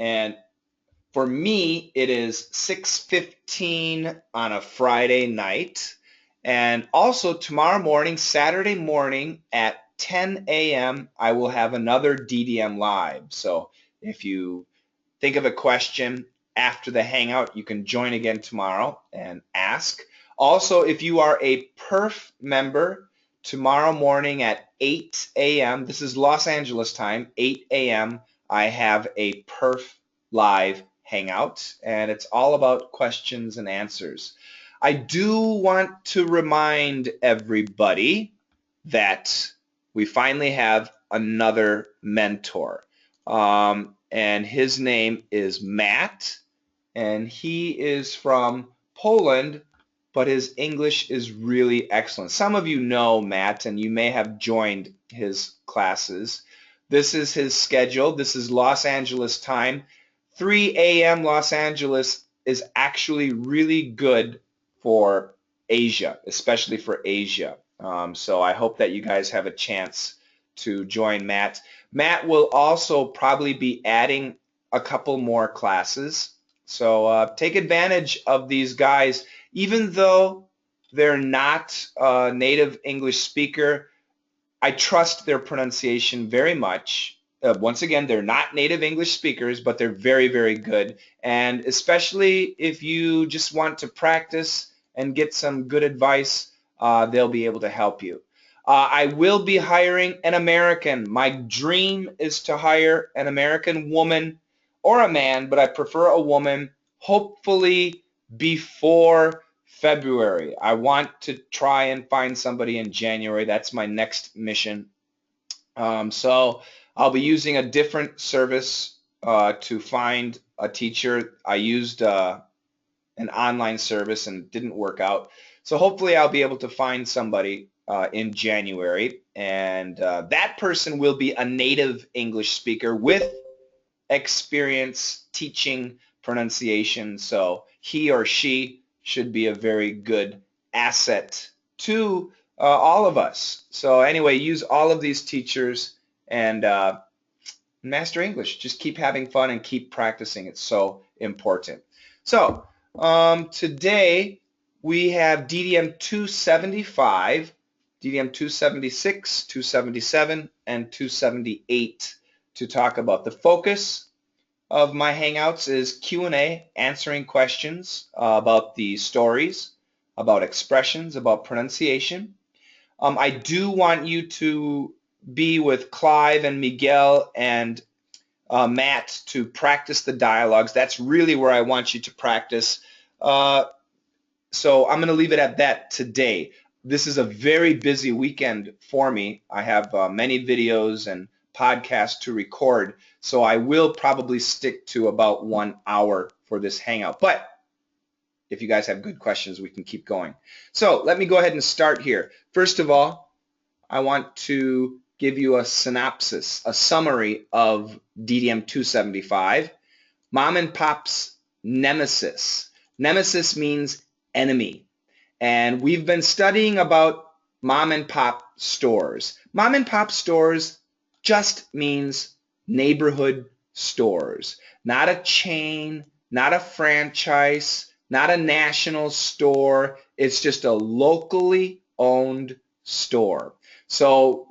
And for me, it is 6:15 on a Friday night. And also tomorrow morning, Saturday morning at 10 a.m., I will have another DDM live. So if you think of a question after the hangout, you can join again tomorrow and ask. Also, if you are a PERF member, tomorrow morning at 8 a.m., this is Los Angeles time, 8 a.m., I have a PERF live hangout, and it's all about questions and answers. I do want to remind everybody that we finally have another mentor. And his name is Matt, and he is from Poland, but his English is really excellent. Some of you know Matt, and you may have joined his classes. This is his schedule. This is Los Angeles time. 3 a.m. Los Angeles is actually really good for Asia, especially for Asia. So I hope that you guys have a chance to join Matt. Matt will also probably be adding a couple more classes. So take advantage of these guys. Even though they're not a native English speaker, I trust their pronunciation very much. Once again, they're not native English speakers, but they're very, very good. And especially if you just want to practice and get some good advice, they'll be able to help you. I will be hiring an American. My dream is to hire an American woman or a man, but I prefer a woman, hopefully before February. I want to try and find somebody in January. That's my next mission. So I'll be using a different service to find a teacher. I used an online service and it didn't work out. So hopefully I'll be able to find somebody in January, and that person will be a native English speaker with experience teaching pronunciation. So he or she should be a very good asset to all of us. So anyway, use all of these teachers and master English. Just keep having fun and keep practicing. It's so important. So today we have DDM 275, DDM 276, 277, and 278 to talk about. The focus of my Hangouts is Q&A, answering questions about the stories, about expressions, about pronunciation. I do want you to be with Clive and Miguel and Matt to practice the dialogues. That's really where I want you to practice. So I'm going to leave it at that today. This is a very busy weekend for me. I have many videos and podcasts to record, so I will probably stick to about 1 hour for this Hangout. But if you guys have good questions, we can keep going. So let me go ahead and start here. First of all, I want to give you a synopsis, a summary of DDM 275. Mom and Pop's nemesis. Nemesis means enemy. And we've been studying about mom and pop stores. Mom and pop stores just means neighborhood stores. Not a chain, not a franchise, not a national store. It's just a locally owned store. So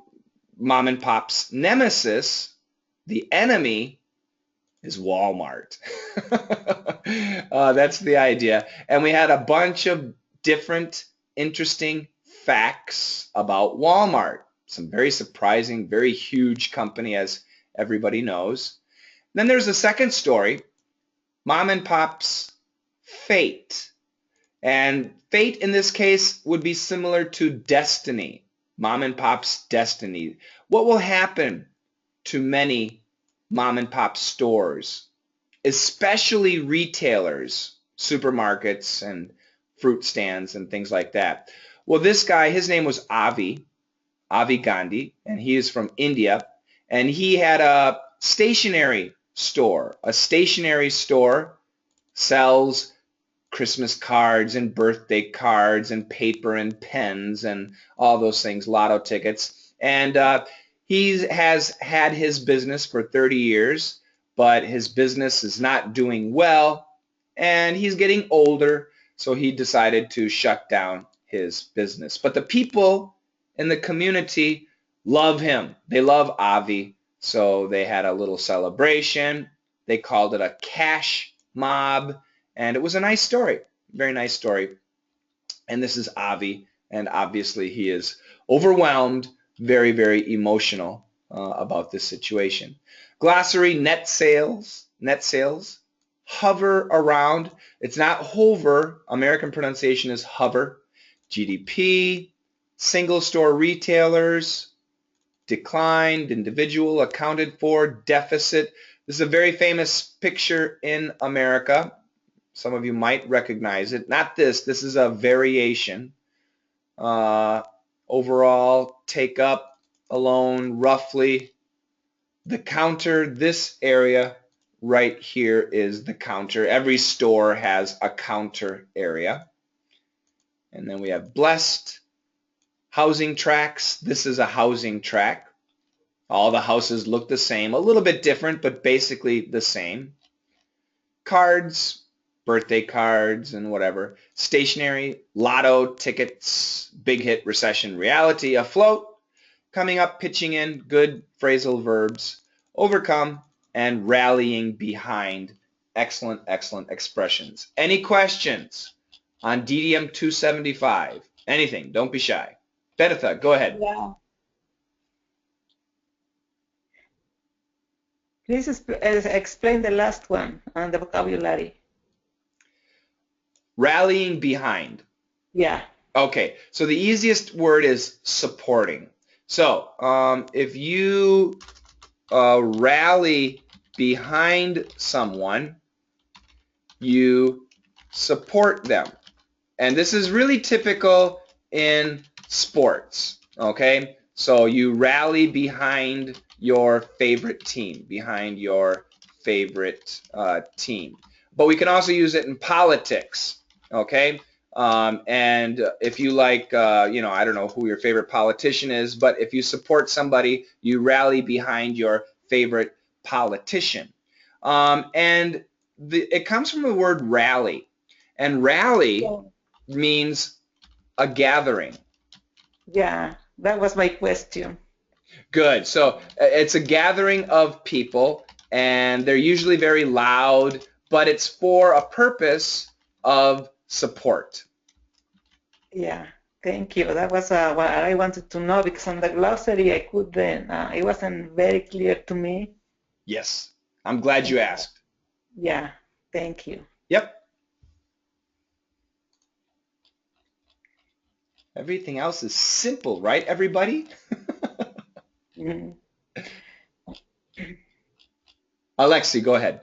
mom and pop's nemesis, the enemy, is Walmart. That's the idea. And we had a bunch of different interesting facts about Walmart. Some very surprising, very huge company, as everybody knows. Then there's a second story, Mom and Pop's fate. And fate in this case would be similar to destiny, Mom and Pop's destiny. What will happen to many mom and pop stores, especially retailers, supermarkets and fruit stands and things like that? Well, this guy, his name was Avi Gandhi, and he is from India, and he had a stationery store. A stationery store sells Christmas cards and birthday cards and paper and pens and all those things, lotto tickets. And he has had his business for 30 years, but his business is not doing well, and he's getting older, so he decided to shut down his business. But the people in the community love him. They love Avi, so they had a little celebration. They called it a cash mob, and it was a nice story, very nice story. And this is Avi, and obviously he is overwhelmed, very, very emotional about this situation. Glossary, net sales, hover around. It's not hover. American pronunciation is hover. GDP, single store retailers, declined, individual, accounted for, deficit. This is a very famous picture in America. Some of you might recognize it. Not this. This is a variation. Overall, take up alone, roughly. The counter, this area right here is the counter. Every store has a counter area. And then we have blessed, housing tracts. This is a housing tract. All the houses look the same, a little bit different, but basically the same. Cards, birthday cards and whatever. Stationery, lotto tickets, big hit, recession, reality, afloat, coming up, pitching in, good phrasal verbs, overcome, and rallying behind. Excellent, excellent expressions. Any questions on DDM 275? Anything, don't be shy. Benitha, go ahead. Yeah. Please explain the last one and the vocabulary. Rallying behind. Yeah. Okay, so the easiest word is supporting. So if you rally behind someone, you support them. And this is really typical in sports, okay? So you rally behind your favorite team, behind your favorite team. But we can also use it in politics, okay? And if you like, I don't know who your favorite politician is, but if you support somebody, you rally behind your favorite politician. And it comes from the word rally. And rally Yeah. means a gathering. Yeah, that was my question. Good. So it's a gathering of people, and they're usually very loud, but it's for a purpose of support. Yeah, thank you. That was what I wanted to know because on the glossary I couldn't, it wasn't very clear to me. Yes. I'm glad you asked. Yeah, thank you. Yep. Everything else is simple, right, everybody? Mm. Alexi, go ahead.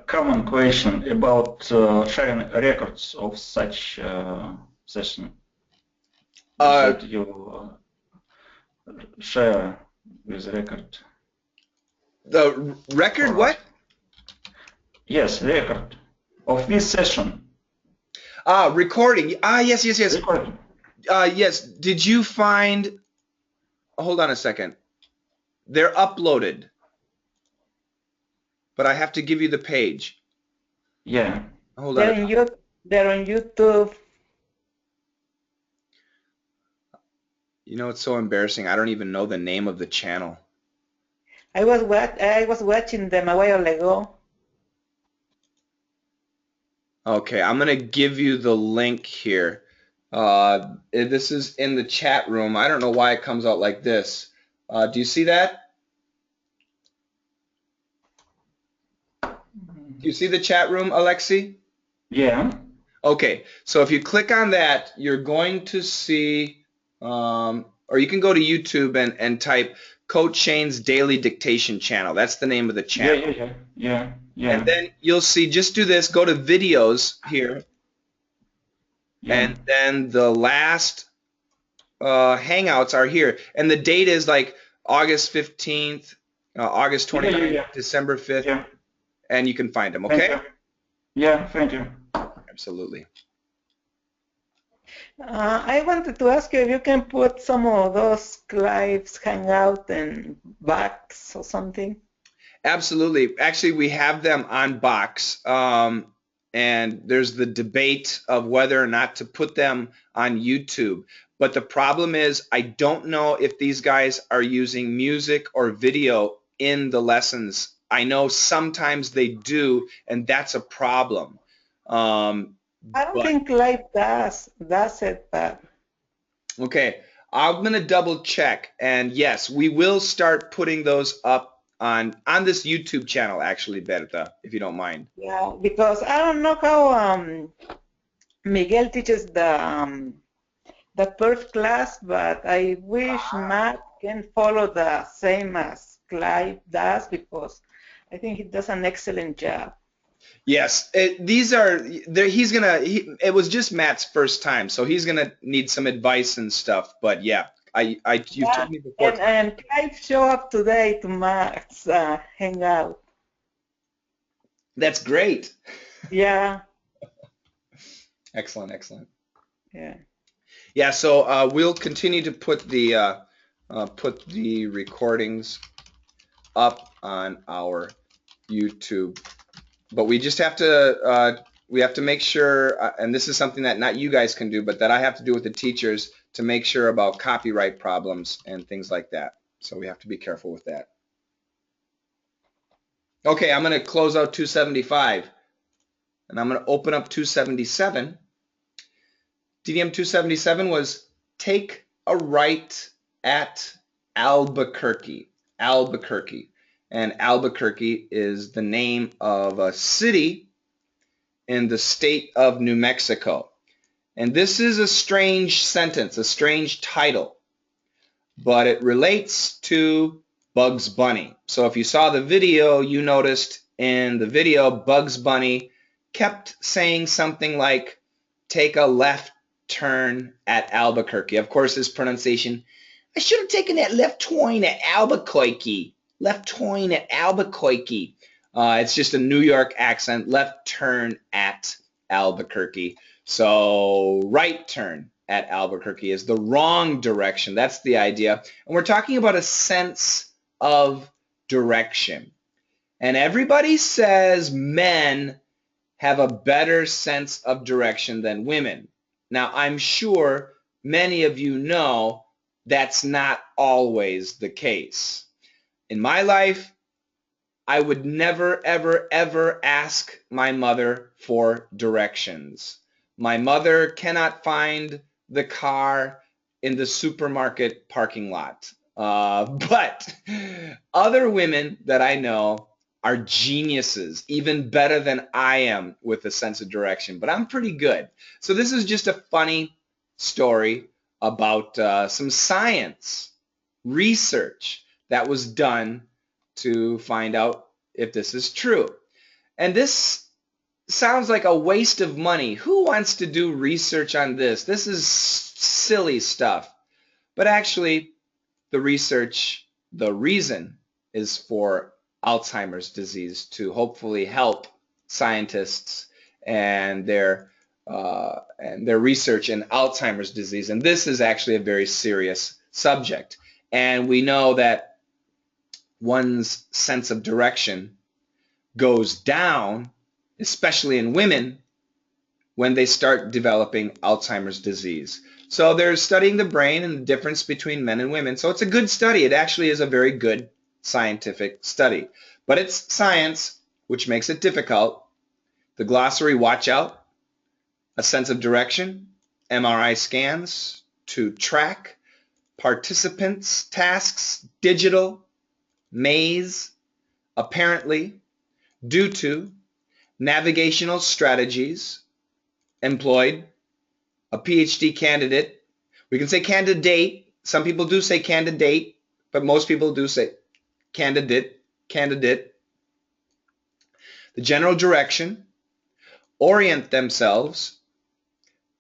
Common question about sharing records of such session that you share with record. The record, what? Yes, record of this session. Recording. Yes. Recording. Yes. Did you find? Hold on a second. They're uploaded, but I have to give you the page. Yeah. Hold on. They're on YouTube. You know, it's so embarrassing. I don't even know the name of the channel. I was watching them a while ago. Okay, I'm gonna give you the link here. This is in the chat room. I don't know why it comes out like this. Do you see that? Do you see the chat room, Alexi? Yeah. Okay, so if you click on that, you're going to see, or you can go to YouTube and type Coach Shane's Daily Dictation Channel. That's the name of the channel. Yeah. And then you'll see, just do this, go to videos here, and then the last Hangouts are here. And the date is like August 15th, August 29th, December 5th, and you can find them, okay? Yeah, thank you. Absolutely. I wanted to ask you if you can put some of those lives hangout and backs or something. Absolutely. Actually, we have them on box, and there's the debate of whether or not to put them on YouTube. But the problem is, I don't know if these guys are using music or video in the lessons. I know sometimes they do, and that's a problem. Um, I don't but think life does it, but Okay, I'm gonna double check, and yes, we will start putting those up on this YouTube channel, actually, Berta, if you don't mind. yeah, because I don't know how Miguel teaches the first class, but I wish Matt can follow the same as Clive does because I think he does an excellent job. Yes, these are there. It was just Matt's first time, so he's gonna need some advice and stuff. But yeah, you've Yeah, told me before. and Clive show up today to Matt's hangout. That's great. Yeah, Excellent, excellent. yeah. Yeah, so we'll continue to put the recordings up on our YouTube. But we have to make sure, and this is something that not you guys can do, but that I have to do with the teachers to make sure about copyright problems and things like that. So we have to be careful with that. Okay, I'm going to close out 275, and I'm going to open up 277. DDM 277 was take a right at Albuquerque. Albuquerque. And Albuquerque is the name of a city in the state of New Mexico. And this is a strange sentence, a strange title, but it relates to Bugs Bunny. So if you saw the video, you noticed in the video, Bugs Bunny kept saying something like, take a left turn at Albuquerque. Of course, his pronunciation, I should have taken that left turn at Albuquerque. Left turn at Albuquerque. It's just a New York accent. Left turn at Albuquerque. So right turn at Albuquerque is the wrong direction. That's the idea. And we're talking about a sense of direction. And everybody says men have a better sense of direction than women. Now, I'm sure many of you know that's not always the case. In my life, I would never, ever, ever ask my mother for directions. My mother cannot find the car in the supermarket parking lot. But other women that I know are geniuses, even better than I am with a sense of direction. But I'm pretty good. So this is just a funny story about some science research that was done to find out if this is true. And this sounds like a waste of money. Who wants to do research on this? This is silly stuff. But actually, the reason is for Alzheimer's disease, to hopefully help scientists and their research in Alzheimer's disease. And this is actually a very serious subject. And we know that one's sense of direction goes down, especially in women, when they start developing Alzheimer's disease. So they're studying the brain and the difference between men and women. So it's a good study. It actually is a very good scientific study. But it's science, which makes it difficult. The glossary, watch out. A sense of direction, MRI scans to track, participants, tasks, digital, maze, apparently, due to, navigational strategies, employed, a PhD candidate. We can say candidate. Some people do say candidate, but most people do say candidate, candidate. The general direction, orient themselves,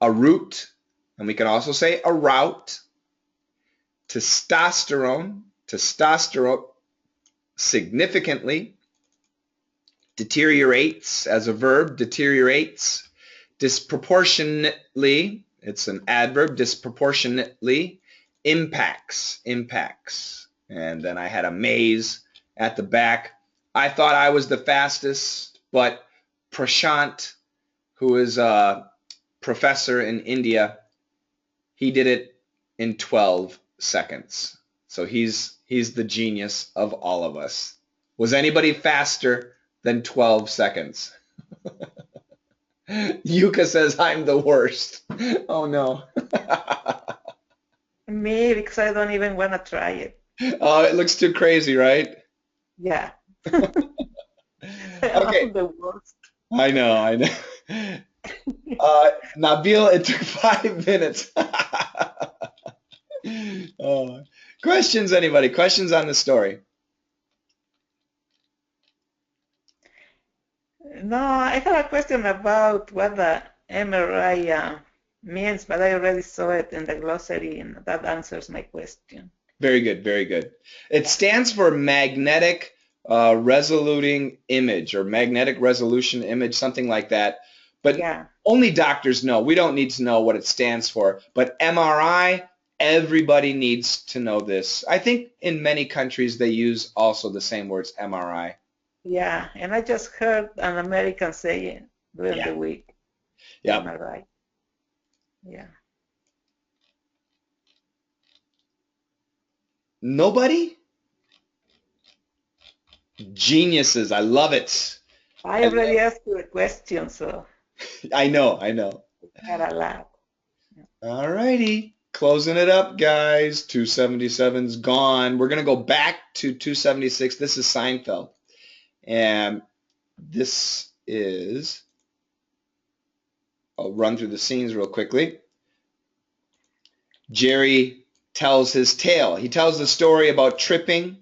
a route, and we can also say a route, testosterone, testosterone, significantly, deteriorates as a verb, deteriorates, disproportionately, it's an adverb, disproportionately, impacts, impacts. And then I had a maze at the back. I thought I was the fastest, but Prashant, who is a professor in India, he did it in 12 seconds. So he's the genius of all of us. Was anybody faster than 12 seconds? Yuka says I'm the worst. Oh no. Me, because I don't even want to try it. Oh, it looks too crazy, right? Yeah. Okay. I'm the worst. I know. Nabil, it took 5 minutes. Questions, anybody? Questions on the story? No, I have a question about what the MRI means, but I already saw it in the glossary, and that answers my question. Very good, very good. It stands for magnetic resoluting image or magnetic resolution image, something like that. But Yeah. only doctors know. We don't need to know what it stands for. But MRI, everybody needs to know this. I think in many countries they use also the same words, MRI. Yeah, and I just heard an American say it during Yeah. the week. Yep. Am I right? Yeah. Nobody? Geniuses. I love it. I already asked you a question, so I know. I got a lot. All righty. Closing it up, guys. 277's gone. We're going to go back to 276. This is Seinfeld. And this is, I'll run through the scenes real quickly. Jerry tells his tale. He tells the story about tripping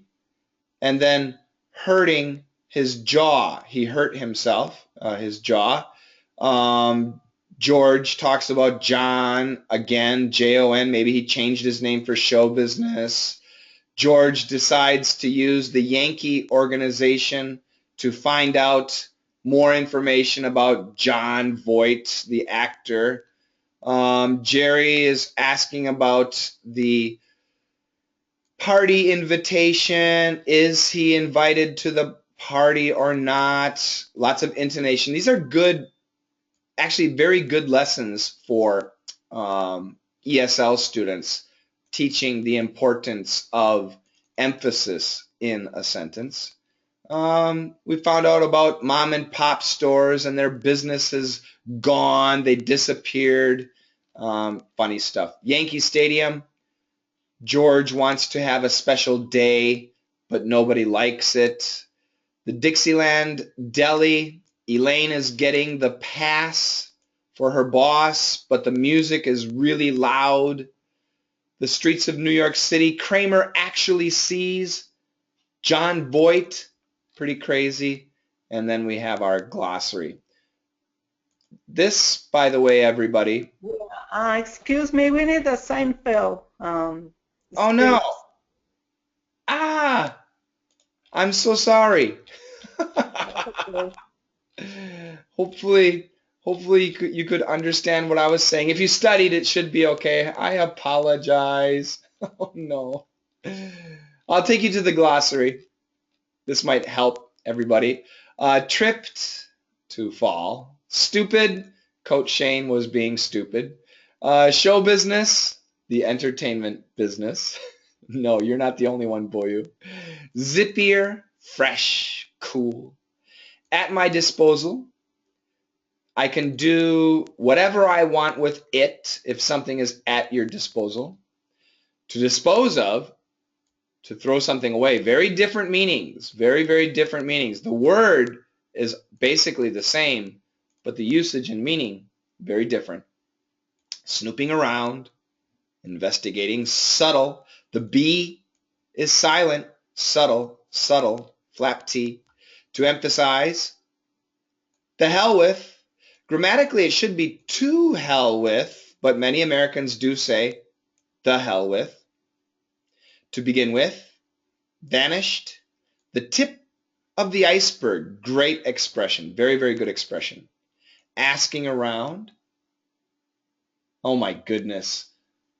and then hurting his jaw. He hurt himself, his jaw. George talks about John again, Jon. Maybe he changed his name for show business. George decides to use the Yankee organization to find out more information about John Voight, the actor. Jerry is asking about the party invitation. Is he invited to the party or not? Lots of intonation. These are good, actually very good lessons for ESL students, teaching the importance of emphasis in a sentence. We found out about mom and pop stores and their business is gone. They disappeared. Funny stuff. Yankee Stadium. George wants to have a special day, but nobody likes it. The Dixieland Deli. Elaine is getting the pass for her boss, but the music is really loud. The streets of New York City. Kramer actually sees John Voight. Pretty crazy. And then we have our glossary. This, by the way, everybody. Excuse me, we need a Seinfeld Oh no. script. I'm so sorry. Okay. Hopefully you could understand what I was saying. If you studied, it should be okay. I apologize. Oh no. I'll take you to the glossary. This might help everybody. Tripped, to fall. Stupid, Coach Shane was being stupid. Show business, the entertainment business. No, you're not the only one, Boyu. Zippier, fresh, cool. At my disposal, I can do whatever I want with it if something is at your disposal. To dispose of, to throw something away. Very different meanings. Very, very different meanings. The word is basically the same, but the usage and meaning, very different. Snooping around, investigating, subtle. The B is silent, subtle, subtle, flap T. To emphasize, the hell with. Grammatically, it should be to hell with, but many Americans do say the hell with. To begin with, vanished. The tip of the iceberg, great expression, very, very good expression. Asking around. Oh my goodness.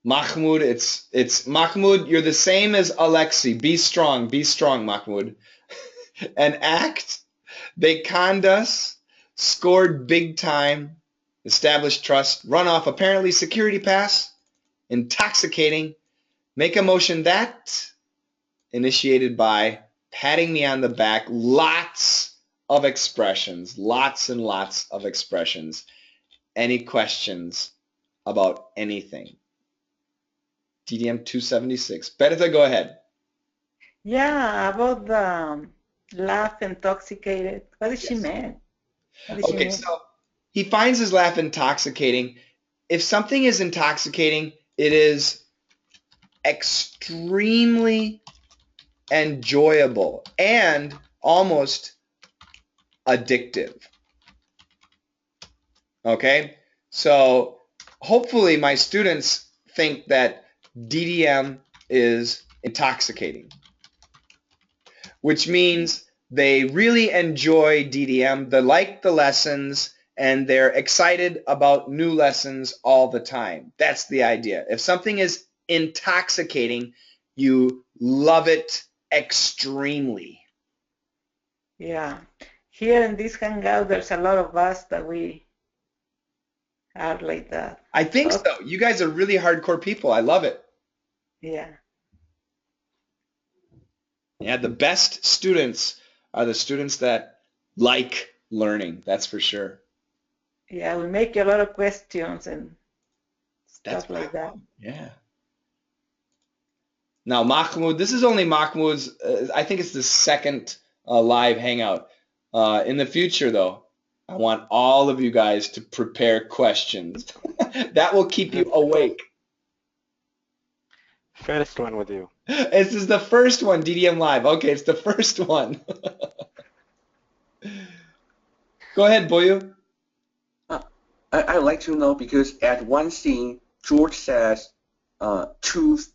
Mahmoud, it's Mahmoud, you're the same as Alexi. Be strong, Mahmoud. an act, they conned us, scored big time, established trust, run off apparently security pass, intoxicating, make a motion that, initiated by, patting me on the back, lots of expressions, lots and lots of expressions. Any questions about anything? DDM 276. Bertha, go ahead. Yeah, about the laugh intoxicated. What did she Yes. mean? What did she Okay, mean? so he finds his laugh intoxicating. If something is intoxicating, it is extremely enjoyable and almost addictive. Okay, so hopefully my students think that DDM is intoxicating, which means they really enjoy DDM, they like the lessons, and they're excited about new lessons all the time. That's the idea. If something is intoxicating, you love it extremely. Yeah. Here in this hangout, there's a lot of us that we are like that. I think Okay. so. You guys are really hardcore people. I love it. Yeah. Yeah, the best students are the students that like learning. That's for sure. Yeah, we make a lot of questions and That's stuff like that. yeah. Now, Mahmoud, this is only Mahmoud's, I think it's the second live hangout. In the future, though, I want all of you guys to prepare questions. That will keep you awake. First one with you. This is the first one, DDM Live. Okay, it's the first one. Go ahead, Boyu. I'd like to know because at one scene, George says tooth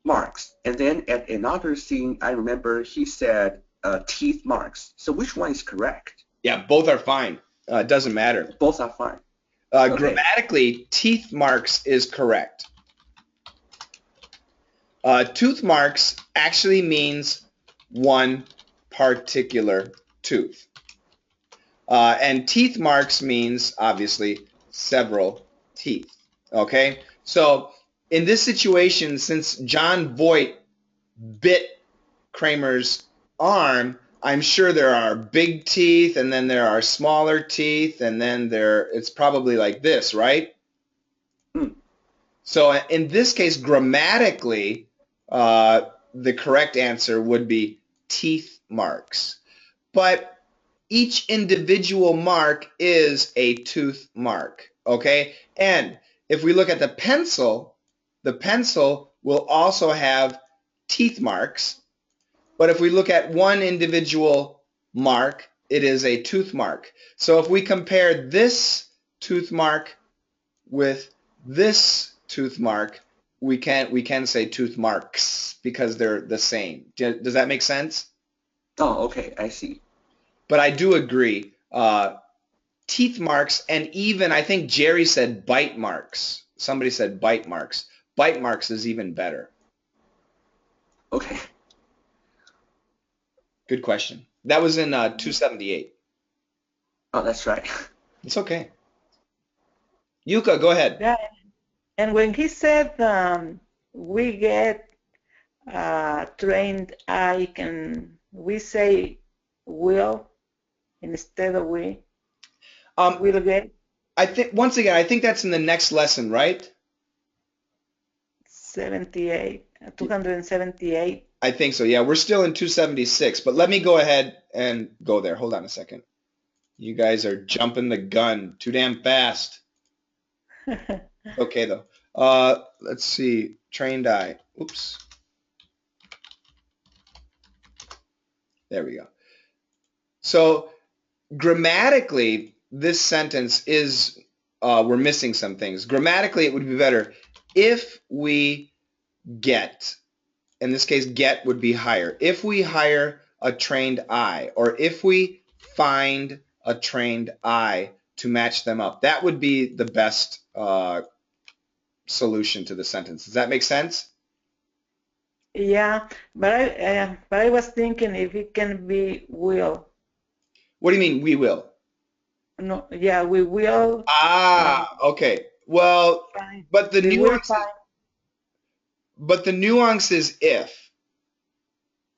marks, and then at another scene, I remember he said teeth marks. So which one is correct? Yeah, both are fine. It doesn't matter. Both are fine. Okay. Grammatically, teeth marks is correct. Tooth marks actually means one particular tooth. And teeth marks means, obviously, several teeth. Okay? So in this situation, since John Voight bit Kramer's arm, I'm sure there are big teeth, and then there are smaller teeth, and then it's probably like this, right? So in this case, grammatically, the correct answer would be teeth marks. But each individual mark is a tooth mark, okay? And if we look at the pencil will also have teeth marks. But if we look at one individual mark, it is a tooth mark. So if we compare this tooth mark with this tooth mark, we can say tooth marks because they're the same. Does that make sense? Oh, okay, I see. But I do agree. Teeth marks, and even I think Jerry said bite marks. Somebody said bite marks. Bite marks is even better. Okay. Good question. That was in 278. Oh, that's right. It's okay. Yuka, go ahead. Yeah. And when he said we get trained eye, can we say will instead of we? Will get? I think once again, I think that's in the next lesson, right? 78, 278. I think so. Yeah, we're still in 276, but let me go ahead and go there. Hold on a second. You guys are jumping the gun too damn fast. Okay, though. Let's see. Trained eye. Oops. There we go. So grammatically, this sentence is, we're missing some things. Grammatically, it would be better if we get, in this case, get would be hire. If we hire a trained eye, or if we find a trained eye to match them up, that would be the best solution to the sentence. Does that make sense? Yeah, but I was thinking if it can be will. What do you mean we will? No, yeah, we will Okay. Well, find. but the We will nuance is find. but the nuance is if.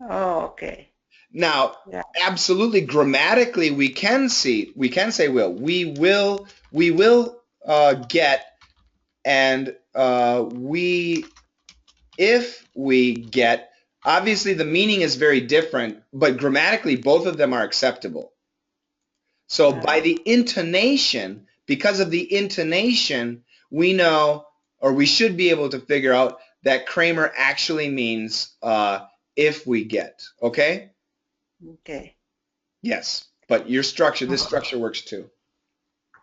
Oh, okay. Now, Yeah. absolutely grammatically we can say will. We will get and we if we get, obviously the meaning is very different, but grammatically both of them are acceptable. So by the intonation, because of the intonation, we know, or we should be able to figure out that Kramer actually means if we get. Okay? Okay. Yes. But your structure, this structure works too.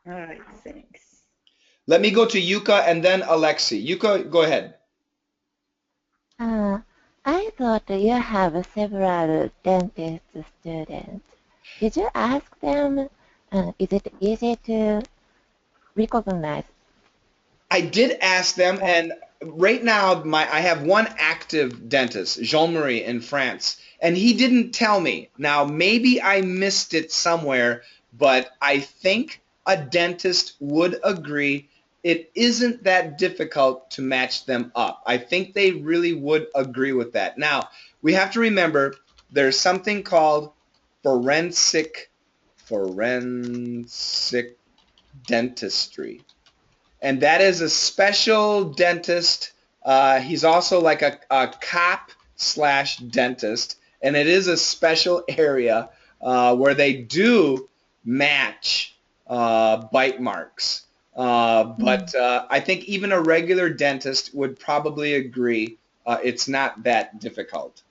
All right. Thanks. Let me go to Yuka and then Alexi. Yuka, go ahead. I thought you have several dentist students. Did you ask them? Is it easy to recognize? I did ask them, and right now I have one active dentist, Jean-Marie in France, and he didn't tell me. Now maybe I missed it somewhere, but I think a dentist would agree it isn't that difficult to match them up. I think they really would agree with that. Now, we have to remember there's something called forensic dentistry. And that is a special dentist. He's also like a cop slash dentist, and it is a special area where they do match bite marks. But I think even a regular dentist would probably agree it's not that difficult.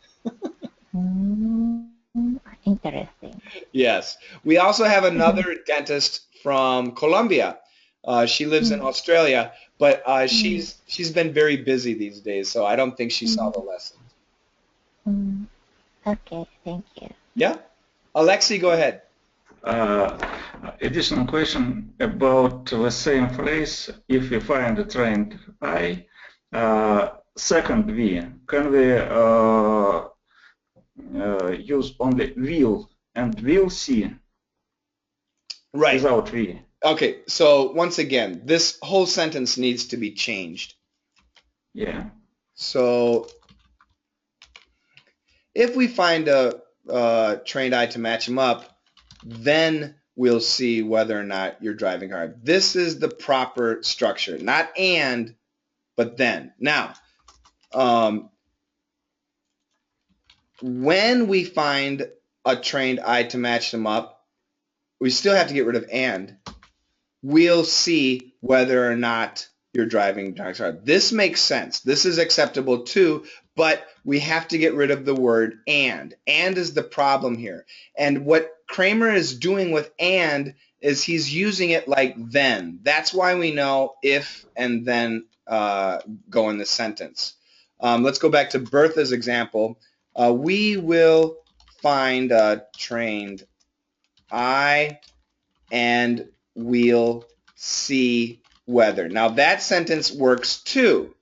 Interesting. Yes. We also have another dentist from Colombia. She lives in Australia, but she's been very busy these days, so I don't think she saw the lesson. Okay, thank you. Yeah? Alexi, go ahead. Additional question about the same phrase. If we find a trained eye, second V, can we use only will and will see Right. without V? Okay, so once again, this whole sentence needs to be changed. Yeah. So if we find a trained eye to match them up, then we'll see whether or not you're driving hard. This is the proper structure, not and, but then. Now, when we find a trained eye to match them up, we still have to get rid of and. We'll see whether or not you're driving hard. This makes sense. This is acceptable too, but we have to get rid of the word and. And is the problem here. And what Kramer is doing with and is he's using it like then. That's why we know if and then go in the sentence. Let's go back to Bertha's example. We will find a trained eye and we'll see whether. Now that sentence works too,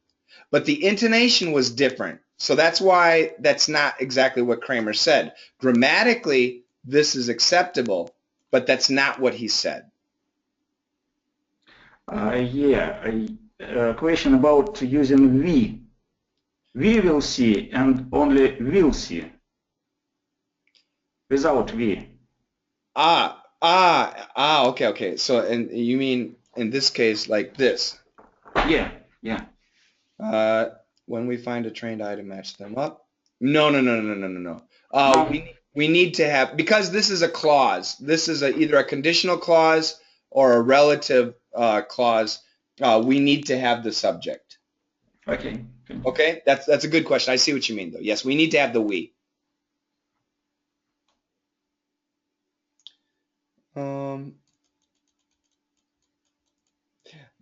but the intonation was different. So that's why that's not exactly what Kramer said. Grammatically, this is acceptable, but that's not what he said. Question about using we. We will see and only will see without we. Okay. So, and you mean in this case like this? Yeah. When we find a trained eye to match them up? No. No. We need to have, because this is a clause. This is either a conditional clause or a relative clause. We need to have the subject. Okay. Okay, that's a good question. I see what you mean, though. Yes, we need to have the we.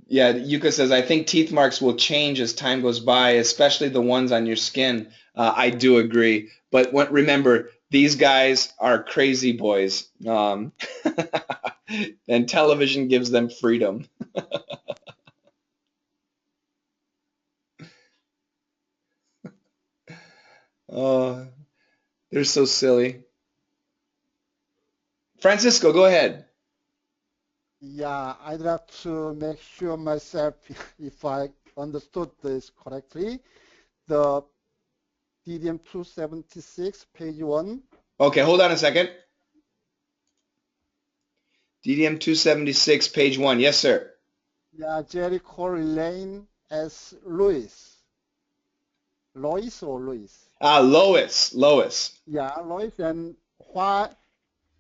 Yeah, Yuka says, I think teeth marks will change as time goes by, especially the ones on your skin. I do agree. But remember, these guys are crazy boys. And television gives them freedom. Oh, they're so silly. Francisco, go ahead. Yeah, I'd like to make sure myself if I understood this correctly. The DDM 276, page 1. Okay, hold on a second. DDM 276, page 1. Yes, sir. Yeah, Jericho Lane as Louis. Lois or Louis? Lois. Yeah, Lois. And why?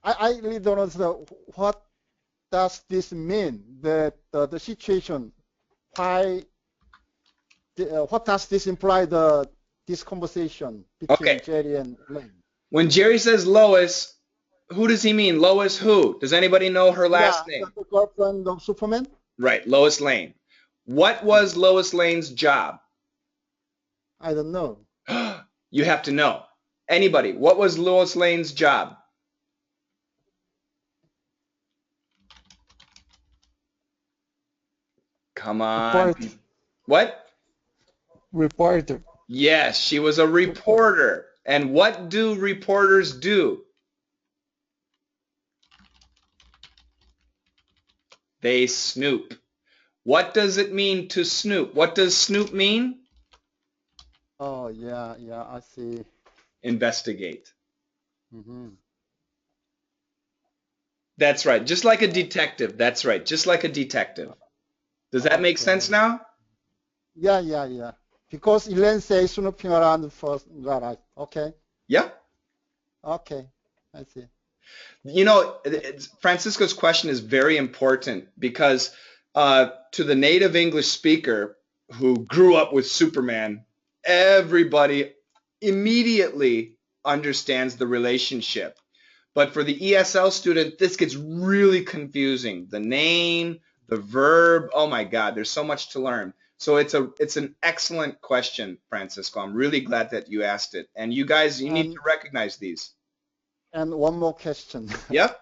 I really don't understand what does this mean? The situation. Why? What does this imply? This conversation between Okay. Jerry and Lane. When Jerry says Lois, who does he mean? Lois who? Does anybody know her last Yeah, name? the girlfriend of Superman. Right, Lois Lane. What was Lois Lane's job? I don't know. You have to know. Anybody, what was Lois Lane's job? Come on. Reporter. What? Reporter. Yes, she was a reporter. And what do reporters do? They snoop. What does it mean to snoop? What does snoop mean? Oh, yeah, I see. Investigate. Mm-hmm. That's right. Just like a detective. That's right. Just like a detective. Does that make sense now? Yeah. Because Elaine says snooping around first. Right. Okay. Yeah. Okay. I see. You know, Francisco's question is very important because to the native English speaker who grew up with Superman, everybody immediately understands the relationship. But for the ESL student, this gets really confusing. The name, the verb, oh my God, there's so much to learn. So it's an excellent question, Francisco. I'm really glad that you asked it. And you guys, you need to recognize these. And one more question. Yep.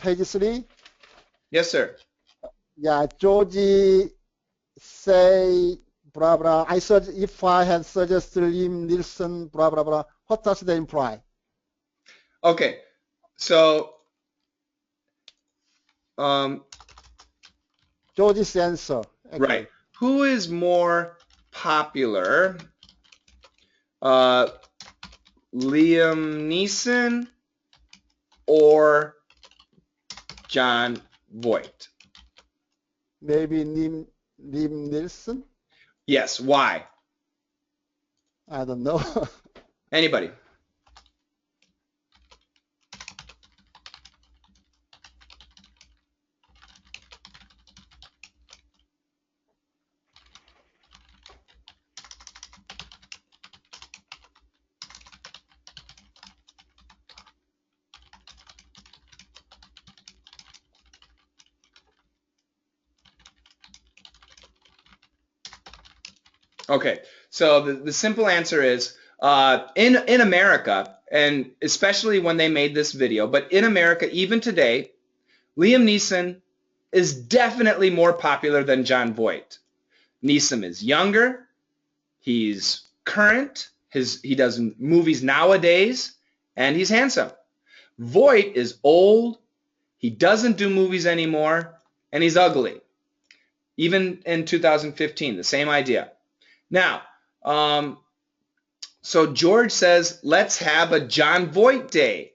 Page 3. Yes, sir. Yeah, Georgie say blah blah. If I had suggested Liam Nielsen blah blah blah. What does that imply? Okay. So Georgie's answer. Actually. right. Who is more popular? Liam Neeson or John Voight? Maybe Liam Nielsen? Yes. Why? I don't know. Anybody? Okay, so the simple answer is in America, and especially when they made this video, but in America, even today, Liam Neeson is definitely more popular than John Voight. Neeson is younger, he's current, he does movies nowadays, and he's handsome. Voight is old, he doesn't do movies anymore, and he's ugly. Even in 2015, the same idea. Now, so George says, let's have a John Voight day.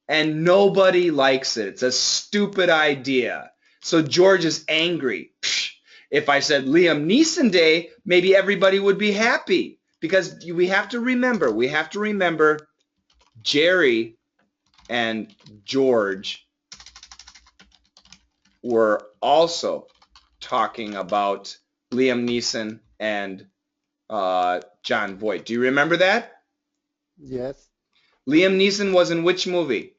And nobody likes it. It's a stupid idea. So George is angry. Psh, if I said Liam Neeson day, maybe everybody would be happy. Because we have to remember Jerry and George were also talking about Liam Neeson and John Voight. Do you remember that? Yes. Liam Neeson was in which movie?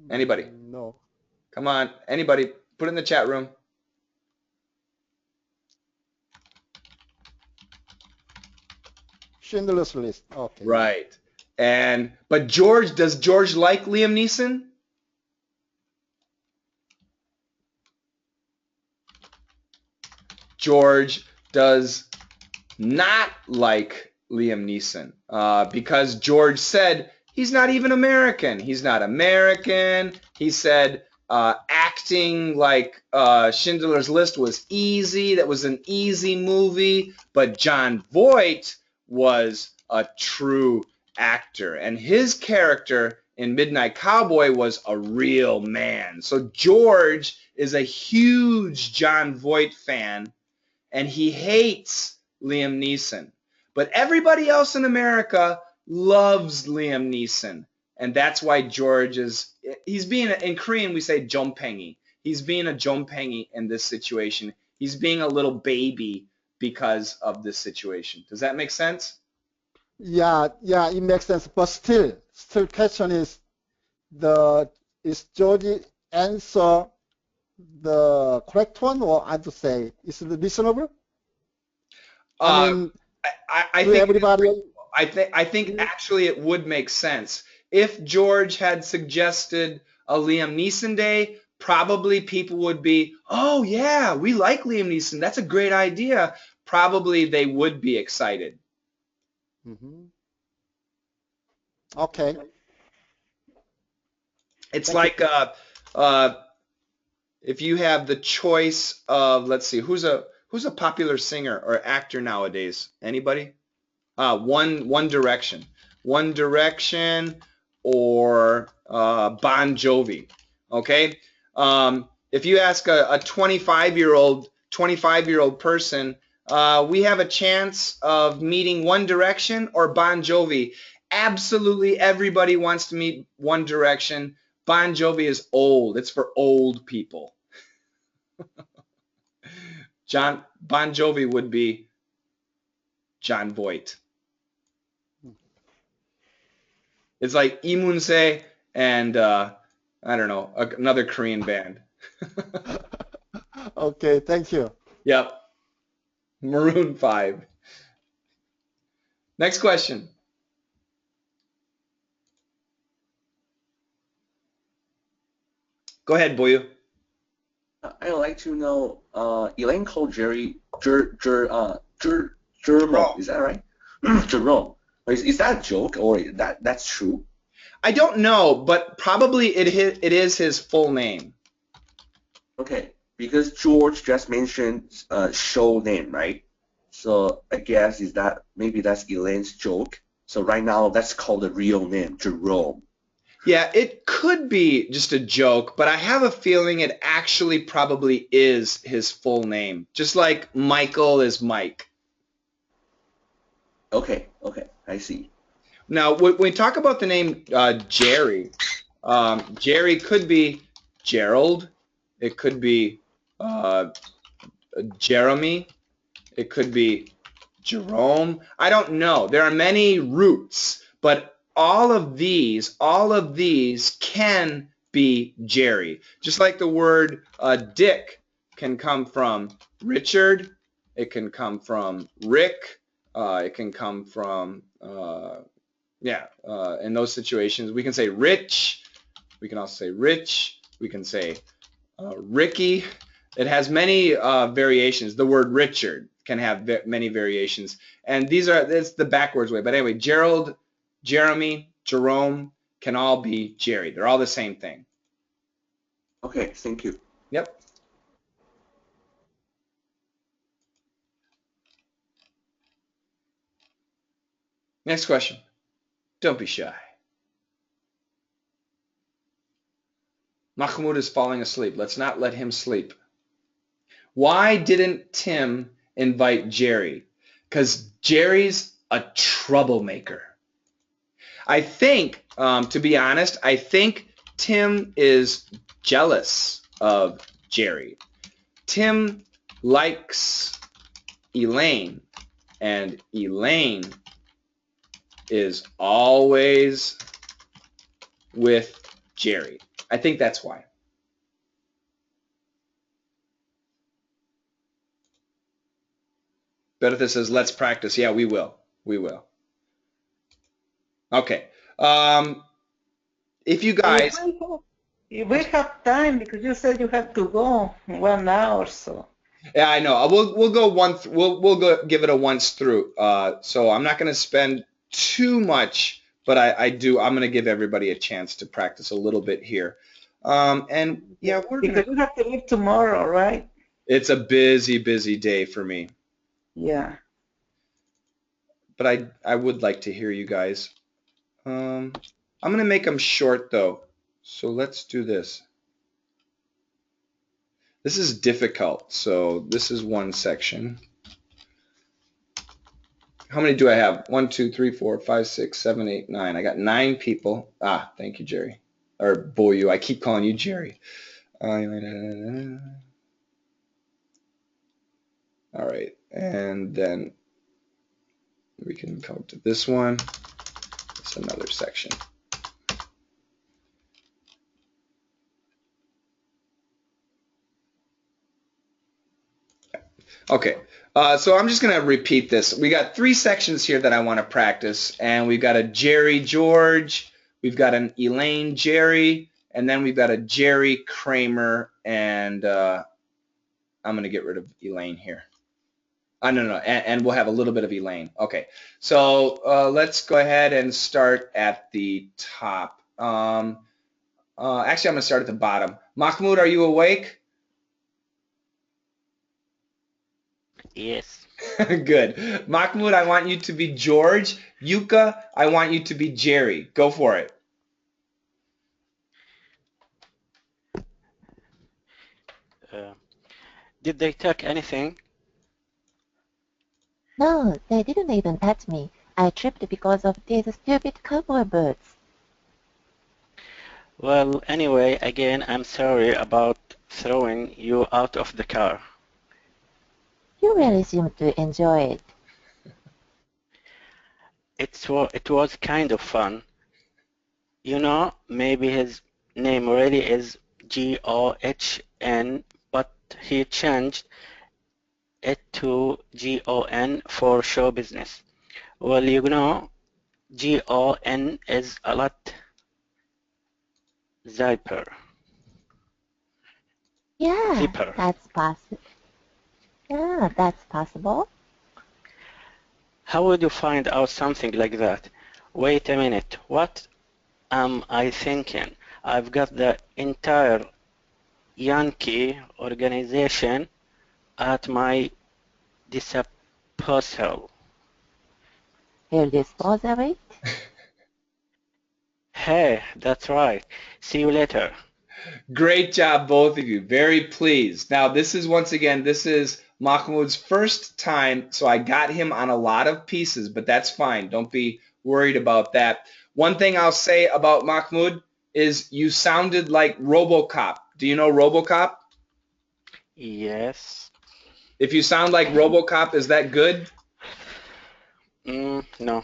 Anybody? No. Come on, anybody, put it in the chat room. Schindler's List. Okay. Right. But does George like Liam Neeson? George does not like Liam Neeson because George said he's not even American. He's not American. He said acting like Schindler's List was easy. That was an easy movie. But Jon Voight was a true actor. And his character in Midnight Cowboy was a real man. So George is a huge Jon Voight fan, and he hates Liam Neeson. But everybody else in America loves Liam Neeson. And that's why George is, he's being, in Korean we say jompengi. He's being a jompengi in this situation. He's being a little baby because of this situation. Does that make sense? Yeah, it makes sense. But still question is is George's answer the correct one, or I have to say, is it reasonable? I mean, I think everybody. I think actually it would make sense if George had suggested a Liam Neeson day. Probably people would be, oh yeah, we like Liam Neeson. That's a great idea. Probably they would be excited. Mm-hmm. Okay. It's like if you have the choice of, let's see, who's a popular singer or actor nowadays? Anybody? One Direction. One Direction or Bon Jovi. Okay? If you ask a 25-year-old person, we have a chance of meeting One Direction or Bon Jovi. Absolutely everybody wants to meet One Direction. Bon Jovi is old. It's for old people. Bon Jovi would be Jon Voight. It's like Imunse and I don't know, another Korean band. Okay, thank you. Yep. Maroon 5. Next question. Go ahead, Boyu. I'd like to know, Elaine called Jerry Jerome. Is that right? Jerome. Is that a joke or that's true? I don't know, but probably it is his full name. Okay, because George just mentioned show name, right? So I guess maybe that's Elaine's joke. So right now that's called the real name, Jerome. Yeah, it could be just a joke, but I have a feeling it actually probably is his full name, just like Michael is Mike. Okay, I see. Now, when we talk about the name Jerry, Jerry could be Gerald, it could be Jeremy, it could be Jerome. I don't know. There are many roots, but all of these can be Jerry. Just like the word Dick can come from Richard, it can come from Rick, it can come from, in those situations. We can say Rich, we can also say Rich, we can say Ricky. It has many variations. The word Richard can have many variations. And it's the backwards way. But anyway, Gerald, Jeremy, Jerome can all be Jerry. They're all the same thing. Okay, thank you. Yep. Next question. Don't be shy. Mahmoud is falling asleep. Let's not let him sleep. Why didn't Tim invite Jerry? Because Jerry's a troublemaker. I think, to be honest, I think Tim is jealous of Jerry. Tim likes Elaine, and Elaine is always with Jerry. I think that's why. Benita says, let's practice. Yeah, we will. We will. Okay. If you guys... We have time because you said you have to go in 1 hour or so. Yeah, I know. We'll go we'll go give it a once through. So I'm not going to spend too much, but I'm going to give everybody a chance to practice a little bit here. And yeah, Because we have to leave tomorrow, right? it's a busy day for me, Yeah. but I would like to hear you guys. I'm going to make them short though. So let's do this. This is difficult. So this is one section. How many do I have? 1, 2, 3, 4, 5, 6, 7, 8, 9. I got 9 people. Ah, thank you, Jerry. Or Boyu. I keep calling you Jerry. All right. And then we can come to this one. It's another section. Okay. So I'm just going to repeat this. We got 3 sections here that I want to practice. And we've got a Jerry George. We've got an Elaine Jerry. And then we've got a Jerry Kramer. And I'm going to get rid of Elaine here. No, and we'll have a little bit of Elaine. Okay, so let's go ahead and start at the top. Actually, I'm going to start at the bottom. Mahmoud, are you awake? Yes. Good. Mahmoud, I want you to be George. Yuka, I want you to be Jerry. Go for it. Did they take anything? No, they didn't even touch me. I tripped because of these stupid cowboy boots. Well, anyway, again, I'm sorry about throwing you out of the car. You really seem to enjoy it. It was kind of fun. You know, maybe his name really is G-O-H-N, but he changed it to G-O-N for show business. Well, you know, G-O-N is a lot zipper. Yeah, Zipper. that's possible. Yeah, that's possible. How would you find out something like that? Wait a minute, what am I thinking? I've got the entire Yankee organization at my disposal. He'll dispose of it. Hey, that's right. See you later. Great job, both of you. Very pleased. Now, this is Mahmoud's first time, so I got him on a lot of pieces, but that's fine. Don't be worried about that. One thing I'll say about Mahmoud is you sounded like RoboCop. Do you know RoboCop? Yes. If you sound like RoboCop, is that good? No.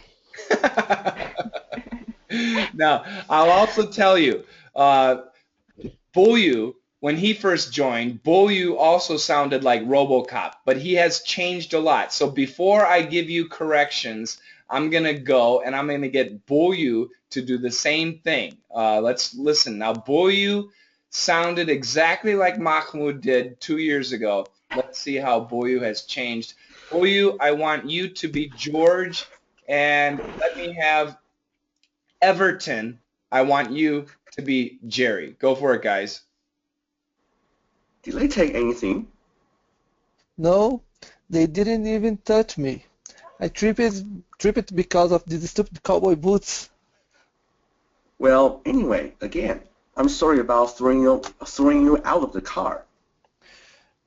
Now, I'll also tell you, Boyu, when he first joined, Boyu also sounded like RoboCop, but he has changed a lot. So before I give you corrections, I'm going to go and I'm going to get Boyu to do the same thing. Let's listen. Now, Boyu sounded exactly like Mahmoud did 2 years ago. Let's see how Boyu has changed. Boyu, I want you to be George, and let me have Everton. I want you to be Jerry. Go for it, guys. Did they take anything? No, they didn't even touch me. I tripped because of these stupid cowboy boots. Well, anyway, again, I'm sorry about throwing you out of the car.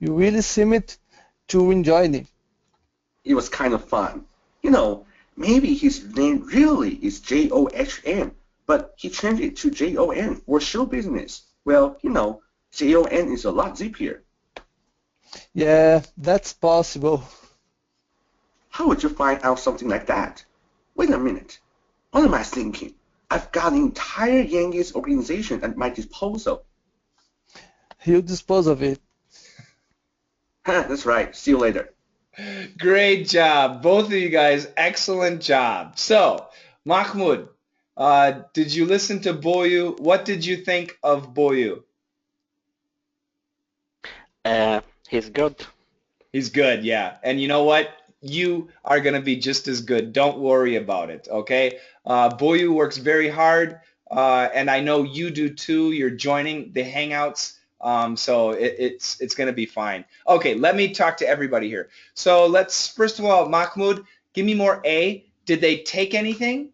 You really seemed to enjoy it. It was kind of fun. You know, maybe his name really is J-O-H-N, but he changed it to J-O-N for show business. Well, you know, J-O-N is a lot zippier. Yeah, that's possible. How would you find out something like that? Wait a minute. What am I thinking? I've got an entire Yankees organization at my disposal. He'll dispose of it. That's right. See you later. Great job. Both of you guys, excellent job. So, Mahmoud, did you listen to Boyu? What did you think of Boyu? He's good. He's good, yeah. And you know what? You are going to be just as good. Don't worry about it, okay? Boyu works very hard, and I know you do too. You're joining the Hangouts, so it's going to be fine. Okay, let me talk to everybody here. So let's, first of all, Mahmoud, give me more A. Did they take anything?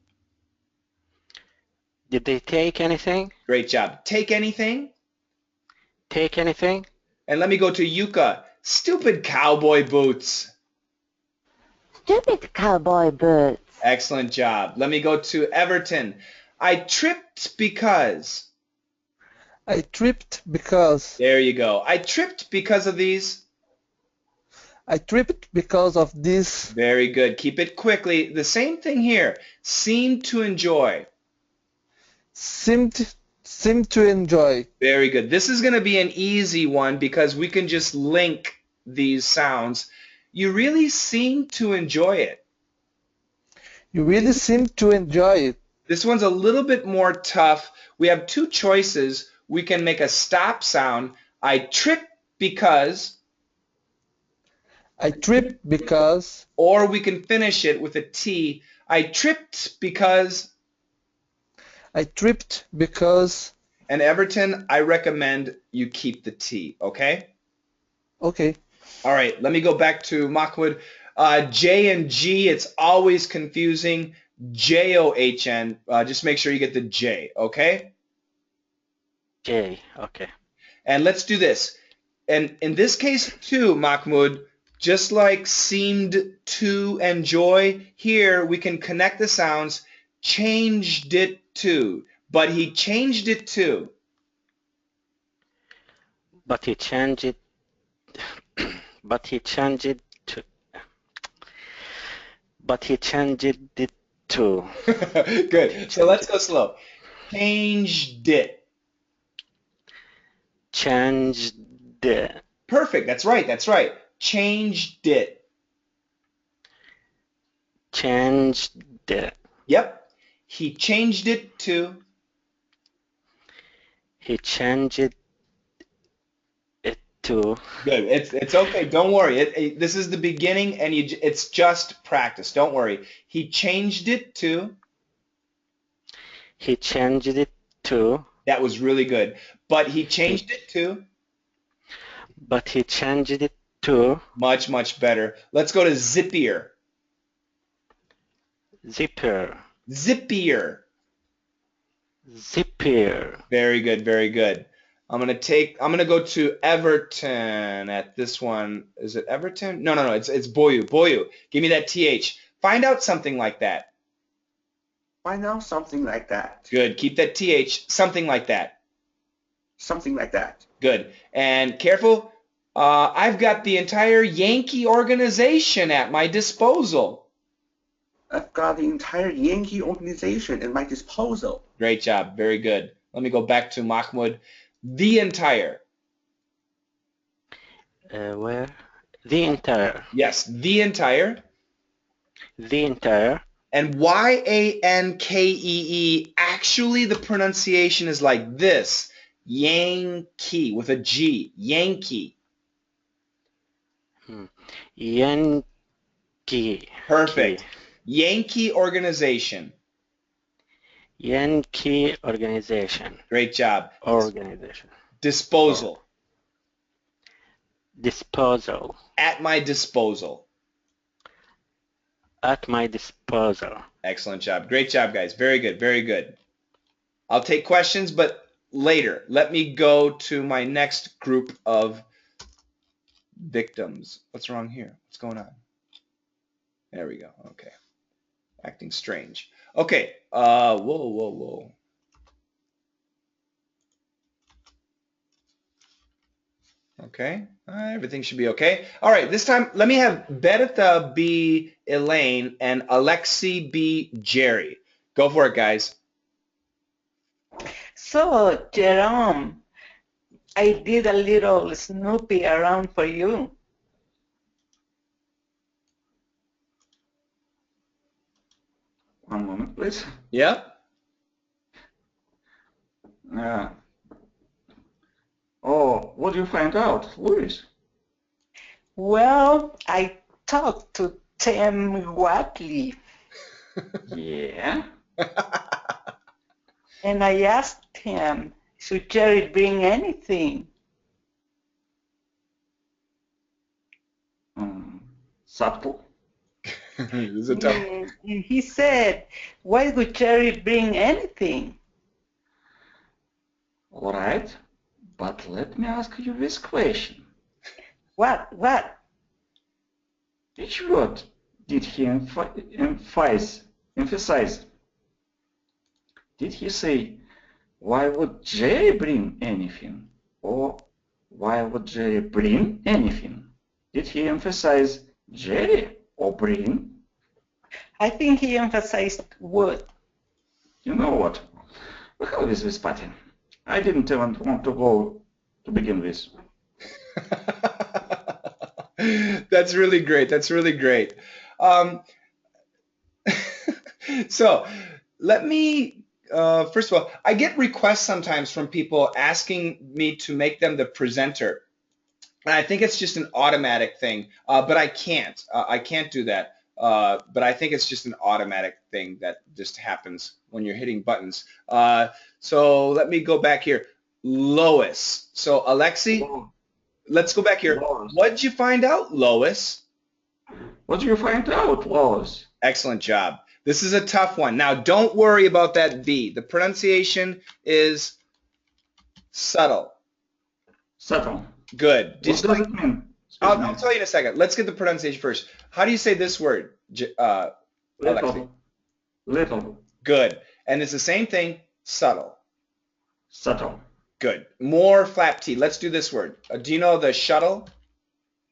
Did they take anything? Great job. Take anything? Take anything? And let me go to Yuka. Stupid cowboy boots. Stupid cowboy boots. Excellent job. Let me go to Everton. I tripped because. I tripped because. There you go. I tripped because of these. I tripped because of this. Very good. Keep it quickly. The same thing here. Seemed to enjoy. Seemed to enjoy. Very good. This is going to be an easy one because we can just link these sounds. You really seem to enjoy it. You really seem to enjoy it. This one's a little bit more tough. We have two choices. We can make a stop sound. I trip because. I tripped because. Or we can finish it with a T. I tripped because. I tripped because. And Everton, I recommend you keep the T, okay? Okay. All right, let me go back to Mahmoud. J and G, it's always confusing. John, just make sure you get the J, okay? J, okay. And let's do this. And in this case too, Mahmoud, just like seemed to enjoy, here we can connect the sounds, changed it to, but he changed it to. But he changed it. But he changed it to. But he changed it to. Good. So let's go slow. Changed it. Changed it. Perfect. That's right. That's right. Changed it. Changed it. Yep. He changed it to. He changed it to. Good. It's okay. Don't worry. This is the beginning, and it's just practice. Don't worry. He changed it to. He changed it to. That was really good. But he changed it to. But he changed it to. Much, much better. Let's go to zippier. Zipper. Zippier. Zippier. Very good. Very good. I'm gonna go to Everton at this one. Is it Everton? No, it's Boyu. Boyu. Give me that TH. Find out something like that. Find out something like that. Good. Keep that TH. Something like that. Something like that. Good. And careful. I've got the entire Yankee organization at my disposal. I've got the entire Yankee organization at my disposal. Great job. Very good. Let me go back to Mahmoud. The entire. Where? The entire. Yes, the entire. The entire. And Yankee, actually the pronunciation is like this. Yankee with a G. Yankee. Yankee. Perfect. Yankee organization. Yankee organization. Great job. Organization. Disposal. Disposal. At my disposal. At my disposal. Excellent job. Great job, guys. Very good. Very good. I'll take questions, but later. Let me go to my next group of victims. What's wrong here? What's going on? There we go. Okay. Acting strange. Okay. Whoa. Okay. Everything should be okay. All right. This time, let me have Bertha B. Elaine and Alexi B. Jerry. Go for it, guys. So, Jerome, I did a little Snoopy around for you. One moment, please. Yep. Oh, what do you find out, Luis? Well, I talked to Tim Watley Yeah. and I asked him, should Jerry bring anything? Subtle. This is a tough one. And he said, why would Jerry bring anything? All right. But let me ask you this question. What? Which word did he emphasize? Did he say, why would Jerry bring anything? Or why would Jerry bring anything? Did he emphasize Jerry or bring? I think he emphasized would. You know what? How is this pattern? I didn't even want to go to begin with. That's really great. That's really great. So let me, first of all, I get requests sometimes from people asking me to make them the presenter. And I think it's just an automatic thing, but I can't. I can't do that. But I think it's just an automatic thing that just happens when you're hitting buttons. So let me go back here. Lois. So Alexi, let's go back here. Lois. What did you find out, Lois? What did you find out, Lois? Excellent job. This is a tough one. Now, don't worry about that V. The pronunciation is subtle. Subtle. Good. What does it mean? I'll tell you in a second. Let's get the pronunciation first. How do you say this word, Alexi? Little. Good. And it's the same thing, subtle. Subtle. Good. More flap T. Let's do this word. Do you know the shuttle?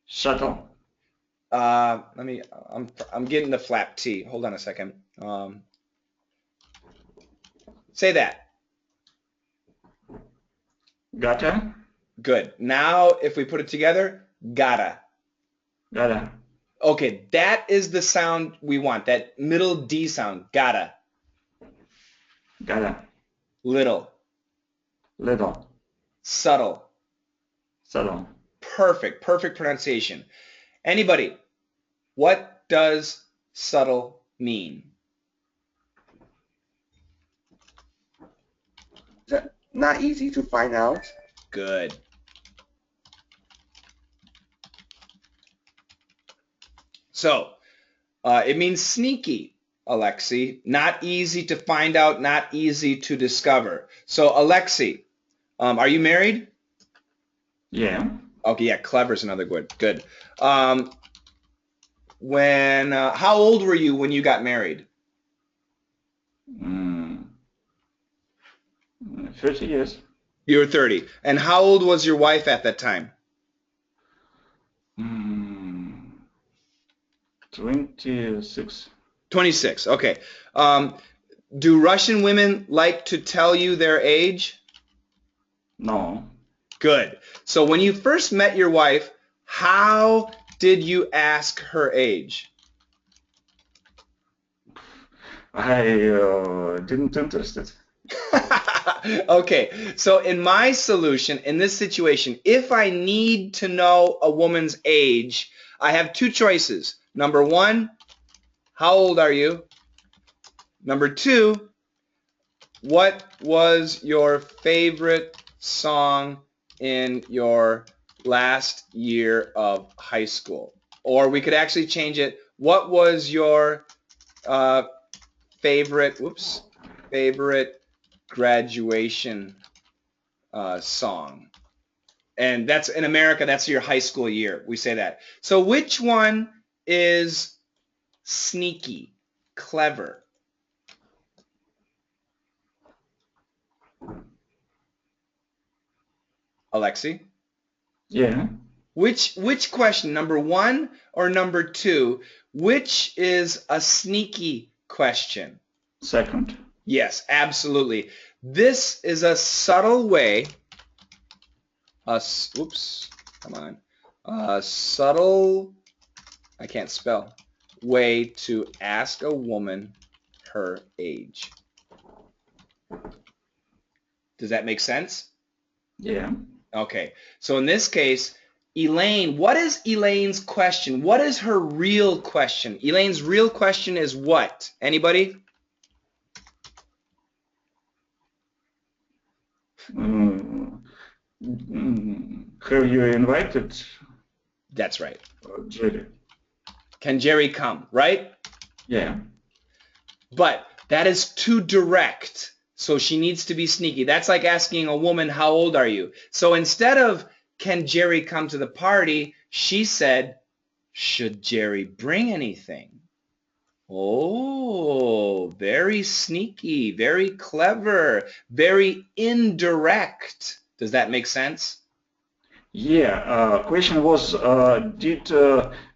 Shuttle. I'm getting the flap T. Hold on a second. Say that. Gotcha. Good. Now, if we put it together, gotta. Gotta. Okay, that is the sound we want. That middle D sound. Gotta. Gotta. Little. Little. Subtle. Subtle. Perfect. Perfect pronunciation. Anybody, what does subtle mean? Not easy to find out. Good. So, it means sneaky, Alexi. Not easy to find out, not easy to discover. So, Alexi, are you married? Yeah. Okay, yeah, clever is another good. Good. How old were you when you got married? 30 years. You were 30. And how old was your wife at that time? 26. 26. Okay. Do Russian women like to tell you their age? No. Good. So when you first met your wife, how did you ask her age? I didn't interested. Okay, so in my solution, in this situation, if I need to know a woman's age, I have two choices. Number one, how old are you? Number two, what was your favorite song in your last year of high school? Or we could actually change it. What was your favorite graduation song? And that's in America, that's your high school year. We say that. So which one is sneaky, clever? Alexi? Yeah. Which question, number one or number two, which is a sneaky question? Second. Yes, absolutely. This is a subtle way, a subtle, I can't spell, way to ask a woman her age. Does that make sense? Yeah. Okay, so in this case, Elaine, what is Elaine's question? What is her real question? Elaine's real question is what? Anybody? Have you invited That's right. Jerry? Can Jerry come, right? Yeah. But that is too direct. So she needs to be sneaky. That's like asking a woman, how old are you? So instead of, can Jerry come to the party? She said, should Jerry bring anything? Oh, very sneaky, very clever, very indirect. Does that make sense? Yeah. Question was, did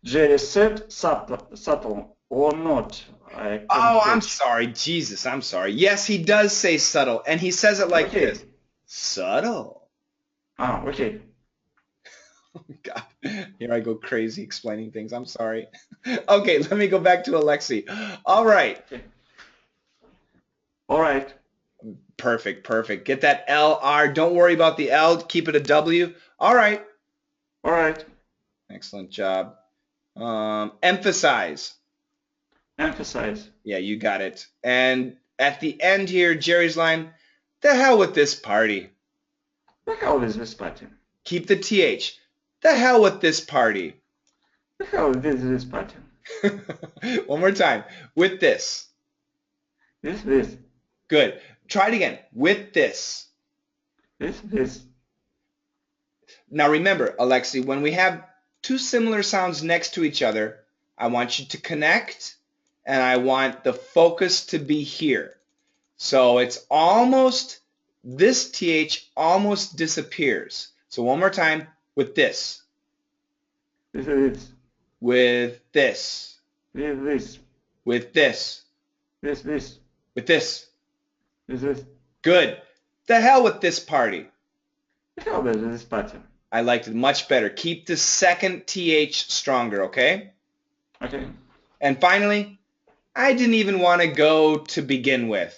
Jerry said subtle or not? I can't Oh, I'm catch. sorry. Jesus, I'm sorry. Yes, he does say subtle, and he says it like Okay. this. Subtle. Okay. God, here I go crazy explaining things. I'm sorry. Okay, let me go back to Alexi. All right. Okay. All right. Perfect, perfect. Get that LR. Don't worry about the L. Keep it a W. All right. All right. Excellent job. Emphasize. Emphasize. Yeah, you got it. And at the end here, Jerry's line, the hell with this party. The hell is this party? Keep the TH. The hell with this party. The hell is this party? One more time. With this. This. Good. Try it again. With this. This. Now remember, Alexi, when we have two similar sounds next to each other, I want you to connect and I want the focus to be here. So it's almost, this TH almost disappears. So one more time, with this. This. With this. This. With this. This. With this. This. Good. The hell with this party. The hell is this party? I liked it much better. Keep the second TH stronger, okay? Okay. And finally, I didn't even want to go to begin with.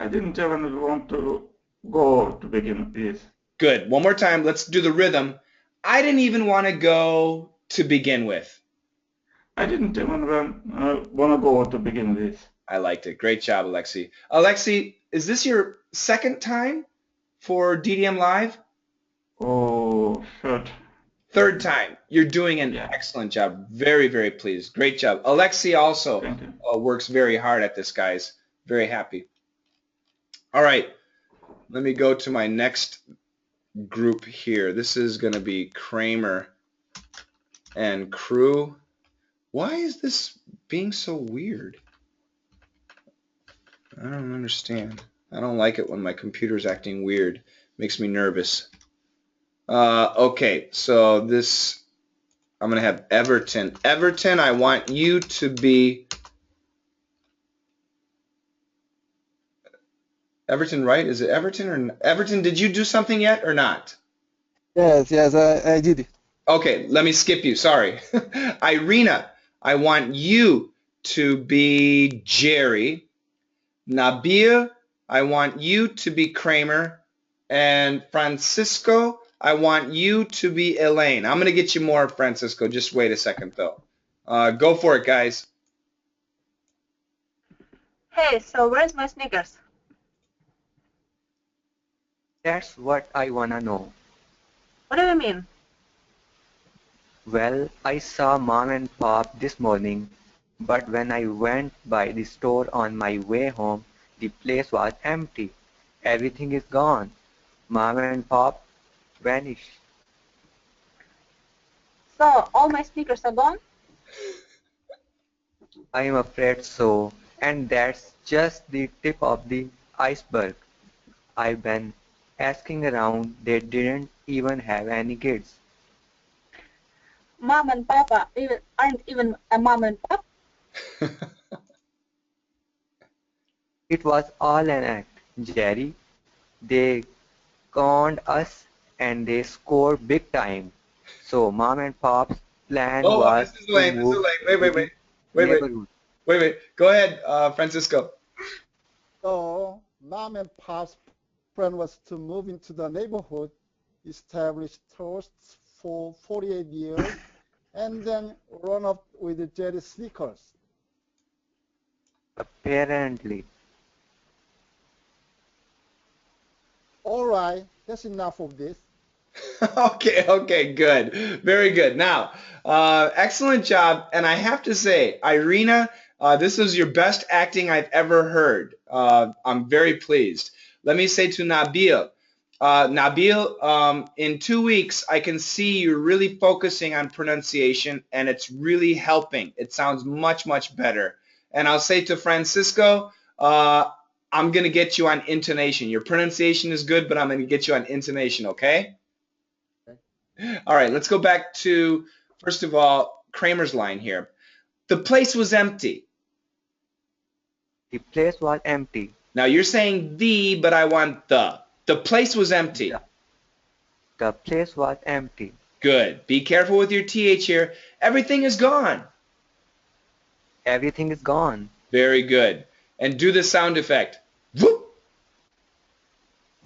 I didn't even want to go to begin with. Good. One more time. Let's do the rhythm. I didn't even want to go to begin with. I didn't even want to go to begin with. I liked it. Great job, Alexi. Alexi, is this your second time for DDM Live? Oh, third. Third time. You're doing an excellent job. Very, very pleased. Great job. Alexi also works very hard at this, guys. Very happy. All right. Let me go to my next group here. This is going to be Kramer and crew. Why is this being so weird? I don't understand. I don't like it when my computer's acting weird. Makes me nervous. Okay, so this, I'm going to have Everton. Everton, I want you to be Everton, right? Is it Everton or Everton? Did you do something yet or not? Yes, I did it. Okay, let me skip you. Sorry. Irina, I want you to be Jerry. Nabil, I want you to be Kramer. And Francisco, I want you to be Elaine. I'm going to get you more, Francisco. Just wait a second, though. Go for it, guys. Hey, so where's my sneakers? That's what I wanna know. What do you mean? Well, I saw Mom and Pop this morning, but when I went by the store on my way home, the place was empty. Everything is gone. Mom and Pop vanished. So, all my sneakers are gone? I am afraid so, and that's just the tip of the iceberg. I've been asking around, they didn't even have any kids. Mom and Papa aren't even a mom and pop? It was all an act, Jerry. They conned us and they scored big time. So Mom and Pop's plan was This is to Elaine. This is move Elaine. to the neighborhood. Wait. Go ahead, Francisco. So Mom and Pop's plan was to move into the neighborhood, establish toast for 48 years and then run off with Jerry's sneakers? Apparently. All right, that's enough of this. Okay, good. Very good. Now, excellent job. And I have to say, Irina, this is your best acting I've ever heard. I'm very pleased. Let me say to Nabil, Nabil, in 2 weeks, I can see you're really focusing on pronunciation and it's really helping. It sounds much, much better. And I'll say to Francisco, I'm going to get you on intonation. Your pronunciation is good, but I'm going to get you on intonation, okay? All right, let's go back to, first of all, Kramer's line here. The place was empty. The place was empty. Now you're saying the, but I want the. The place was empty. The place was empty. Good. Be careful with your TH here. Everything is gone. Everything is gone. Very good. And do the sound effect. Whoop.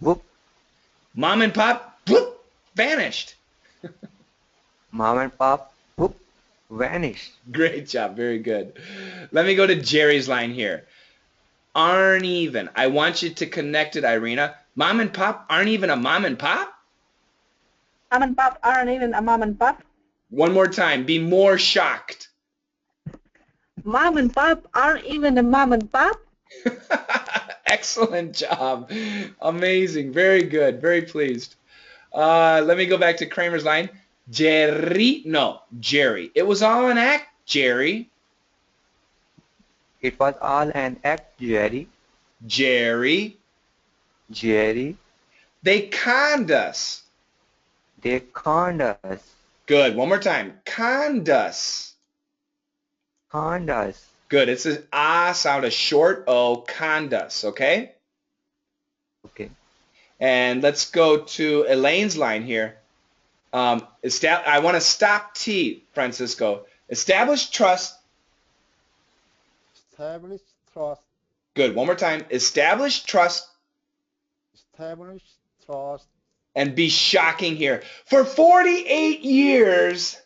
Whoop. Mom and pop, whoop, vanished. Mom and pop, whoop, vanished. Great job. Very good. Let me go to Jerry's line here. Aren't even. I want you to connect it, Irina. Mom and pop aren't even a mom and pop? Mom and pop aren't even a mom and pop. One more time. Be more shocked. Mom and pop aren't even a mom and pop. Excellent job. Amazing. Very good. Very pleased. Let me go back to Kramer's line. Jerry. It was all an act, Jerry. It was all an act, Jerry. Jerry. Jerry. They conned us. They conned us. Good. One more time. Conned us. Conned us. Good. It's an ah sound, a short O. Conned us. Okay? Okay. And let's go to Elaine's line here. I want to stop T, Francisco. Establish trust. Establish trust. Good. One more time. Establish trust. Establish trust. And be shocking here. For 48 years.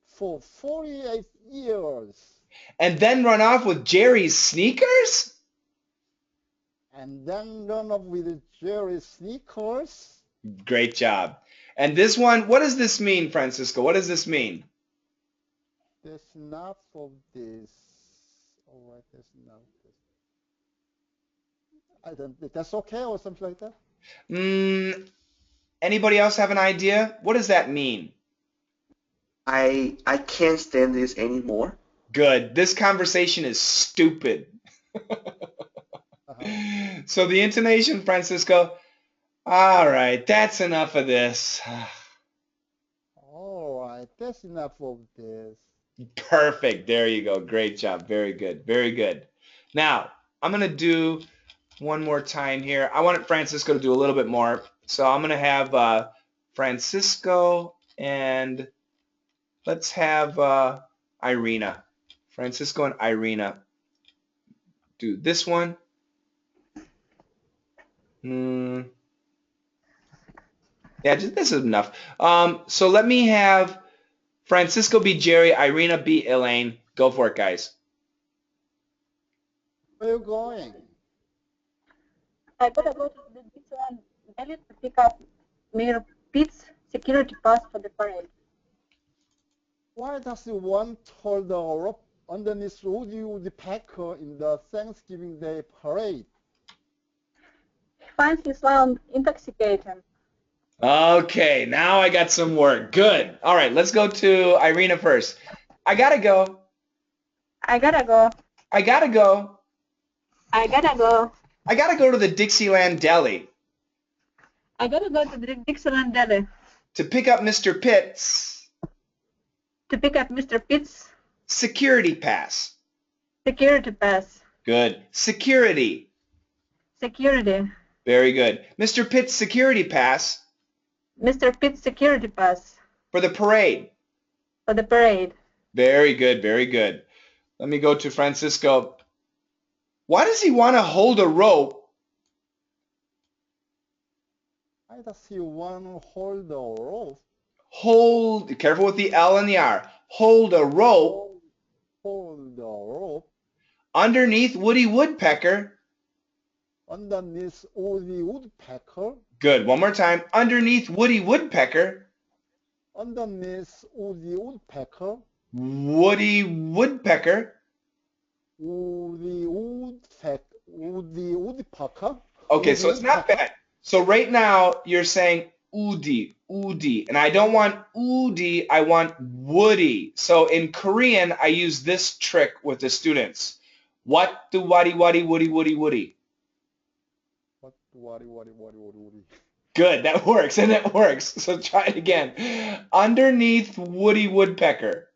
For 48 years. And then run off with Jerry's sneakers? And then run off with Jerry's sneakers. Great job. And this one, what does this mean, Francisco? What does this mean? There's enough of this. All right, there's enough of this. I don't, that's okay or something like that? Anybody else have an idea? What does that mean? I can't stand this anymore. Good. This conversation is stupid. So the intonation, Francisco. All right, that's enough of this. All right, that's enough of this. Perfect. There you go. Great job. Very good. Very good. Now, I'm going to do one more time here. I wanted Francisco to do a little bit more. So I'm going to have Francisco and let's have Irina. Francisco and Irina do this one. Yeah, this is enough. So let me have Francisco be Jerry, Irina be Elaine. Go for it, guys. Where are you going? I gotta go to the Dixieland Valley to pick up Mayor Pete's security pass for the parade. Why does one hold the rope underneath Rudy Woodpecker in the Thanksgiving Day parade? He finds his sound intoxicating. Okay, now I got some work. Good. All right, let's go to Irina first. I gotta go. I gotta go. I gotta go. I gotta go. I gotta go to the Dixieland Deli I gotta go to the Dixieland Deli to pick up Mr. Pitt's to pick up Mr. Pitt's security pass. security pass. Good. Security. Security. Very good. Mr. Pitt's security pass Mr. Pitt's security pass for the parade. for the parade. Very good, very good. Let me go to Francisco. Why does he want to hold a rope? Why does he want to hold the rope? Hold, careful with the L and the R. Hold a rope hold the rope underneath Woody Woodpecker. underneath Woody Woodpecker, Good. One more time. Underneath Woody Woodpecker. underneath Woody Woodpecker, Woody Woodpecker. Woody Woodpecker. Okay, Woody so it's not Woodpecker. bad. So right now you're saying Udi, Udi, and I don't want Udi, I want Woody. So in Korean, I use this trick with the students. What do wadi wadi woody woody woody? What? Woody. Good, that works, and it works. So try it again. Underneath Woody Woodpecker.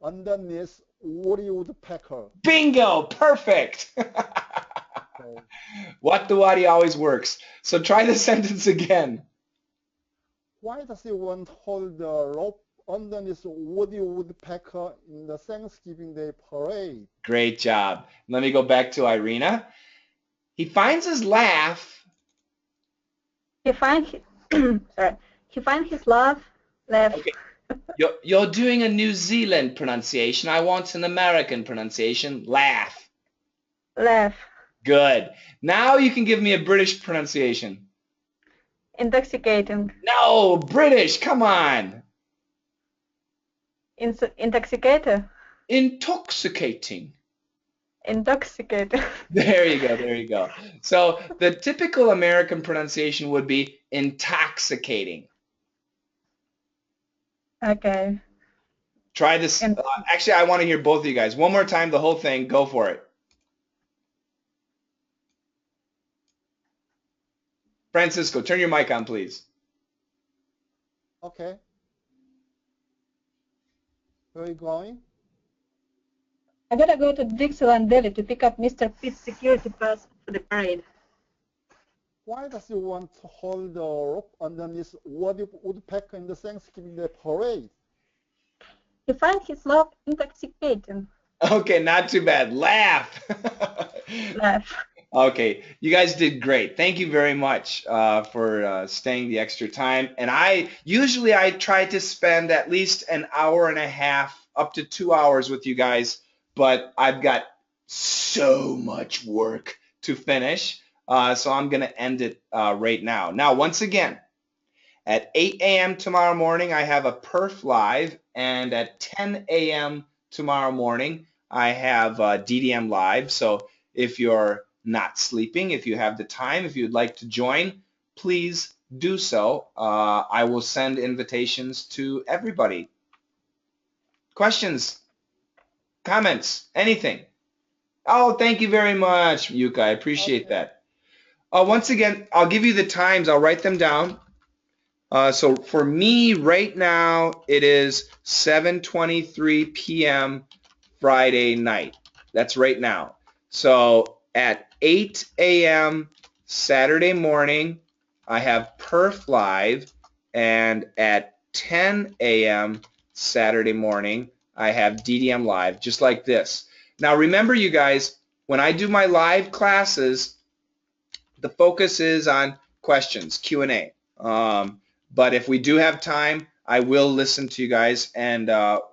Underneath Woody Woodpecker. Bingo, perfect. So, What do wadi always works. So try the sentence again. why does he want to hold the rope underneath Woody Woodpecker in the Thanksgiving Day parade? Great job. Let me go back to Irina. He finds his laugh. He find his, sorry. He find his laugh. Okay. You're doing a New Zealand pronunciation. I want an American pronunciation. Laugh. Laugh. Good. Now you can give me a British pronunciation. Intoxicating. No, British. Come on. Intoxicator. Intoxicating. Intoxicator. There you go. There you go. So the typical American pronunciation would be intoxicating. Okay. Try this. Actually, I want to hear both of you guys. One more time, the whole thing. Go for it. Francisco, turn your mic on, please. Okay. Where are you going? I gotta go to Dixieland Deli to pick up Mr. Pete's security pass for the parade. Why does he want to hold the rope underneath Woody Woodpecker in the Thanksgiving Day parade? He finds his love intoxicating. Okay, not too bad. Laugh. Laugh. Okay, you guys did great. Thank you very much for staying the extra time. And I try to spend at least an hour and a half, up to 2 hours with you guys, but I've got so much work to finish, so I'm going to end it right now. Now, once again, at 8 a.m. tomorrow morning, I have a Perf Live, and at 10 a.m. tomorrow morning, I have DDM Live. So if you're not sleeping, if you have the time, if you'd like to join, please do so. I will send invitations to everybody. Questions? Comments? Anything? Oh, thank you very much, Yuka. I appreciate that. Once again, I'll give you the times. I'll write them down. So for me right now, it is 7:23 p.m. Friday night. That's right now. So at 8 a.m. Saturday morning, I have Perf Live, and at 10 a.m. Saturday morning, I have DDM Live, just like this. Now remember, you guys, when I do my live classes, the focus is on questions, Q&A. But if we do have time, I will listen to you guys and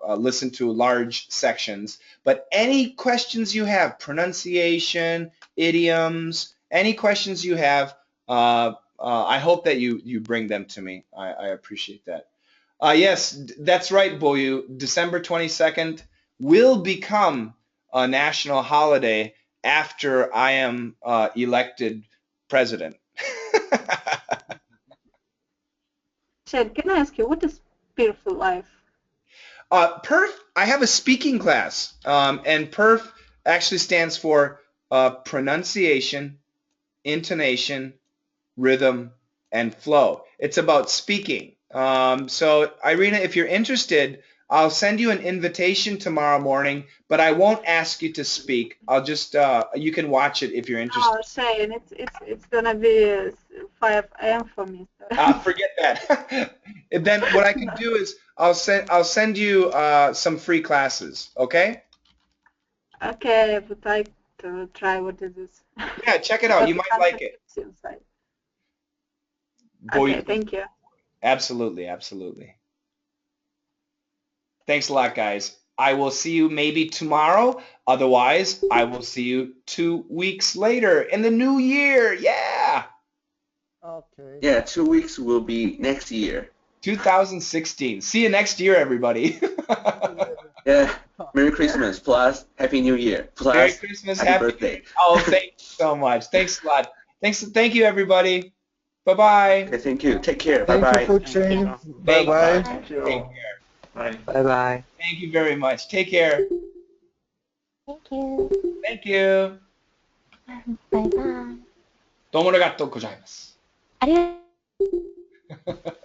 listen to large sections. But any questions you have, pronunciation, idioms, any questions you have, I hope that you bring them to me. I appreciate that. Yes, that's right, Boyu. December 22nd will become a national holiday after I am elected president. Chad, can I ask you, what is Peerful Life? Perf, I have a speaking class, and Perf actually stands for pronunciation, intonation, rhythm, and flow. It's about speaking. So, Irina, if you're interested, I'll send you an invitation tomorrow morning, but I won't ask you to speak. I'll just you can watch it if you're interested. Oh, Shane, it's gonna be 5 a.m. for me. So. Forget that. And then what I can do is I'll send you some free classes. Okay? Okay, I would like to try what is this. Yeah, check it out. You might like it. Inside. Boy, Okay, thank you. Absolutely, absolutely. Thanks a lot, guys. I will see you maybe tomorrow. Otherwise, I will see you 2 weeks later in the new year. Yeah. Okay. Yeah, 2 weeks will be next year. 2016. See you next year, everybody. Yeah. Merry Christmas plus Happy New Year plus Merry Christmas, Happy Happy New birthday. Year. Oh, thank you so much. Thanks a lot. Thank you, everybody. Bye-bye. Okay, thank you. Take care. Thank you, Bye-bye. Food Thank Chain. you. Bye Thank you. bye. Thank Take you. care. Bye. Bye-bye. Thank you very much. Take care. Thank you. Thank you. バイバイ。どうもありがとうございます。ありがとう。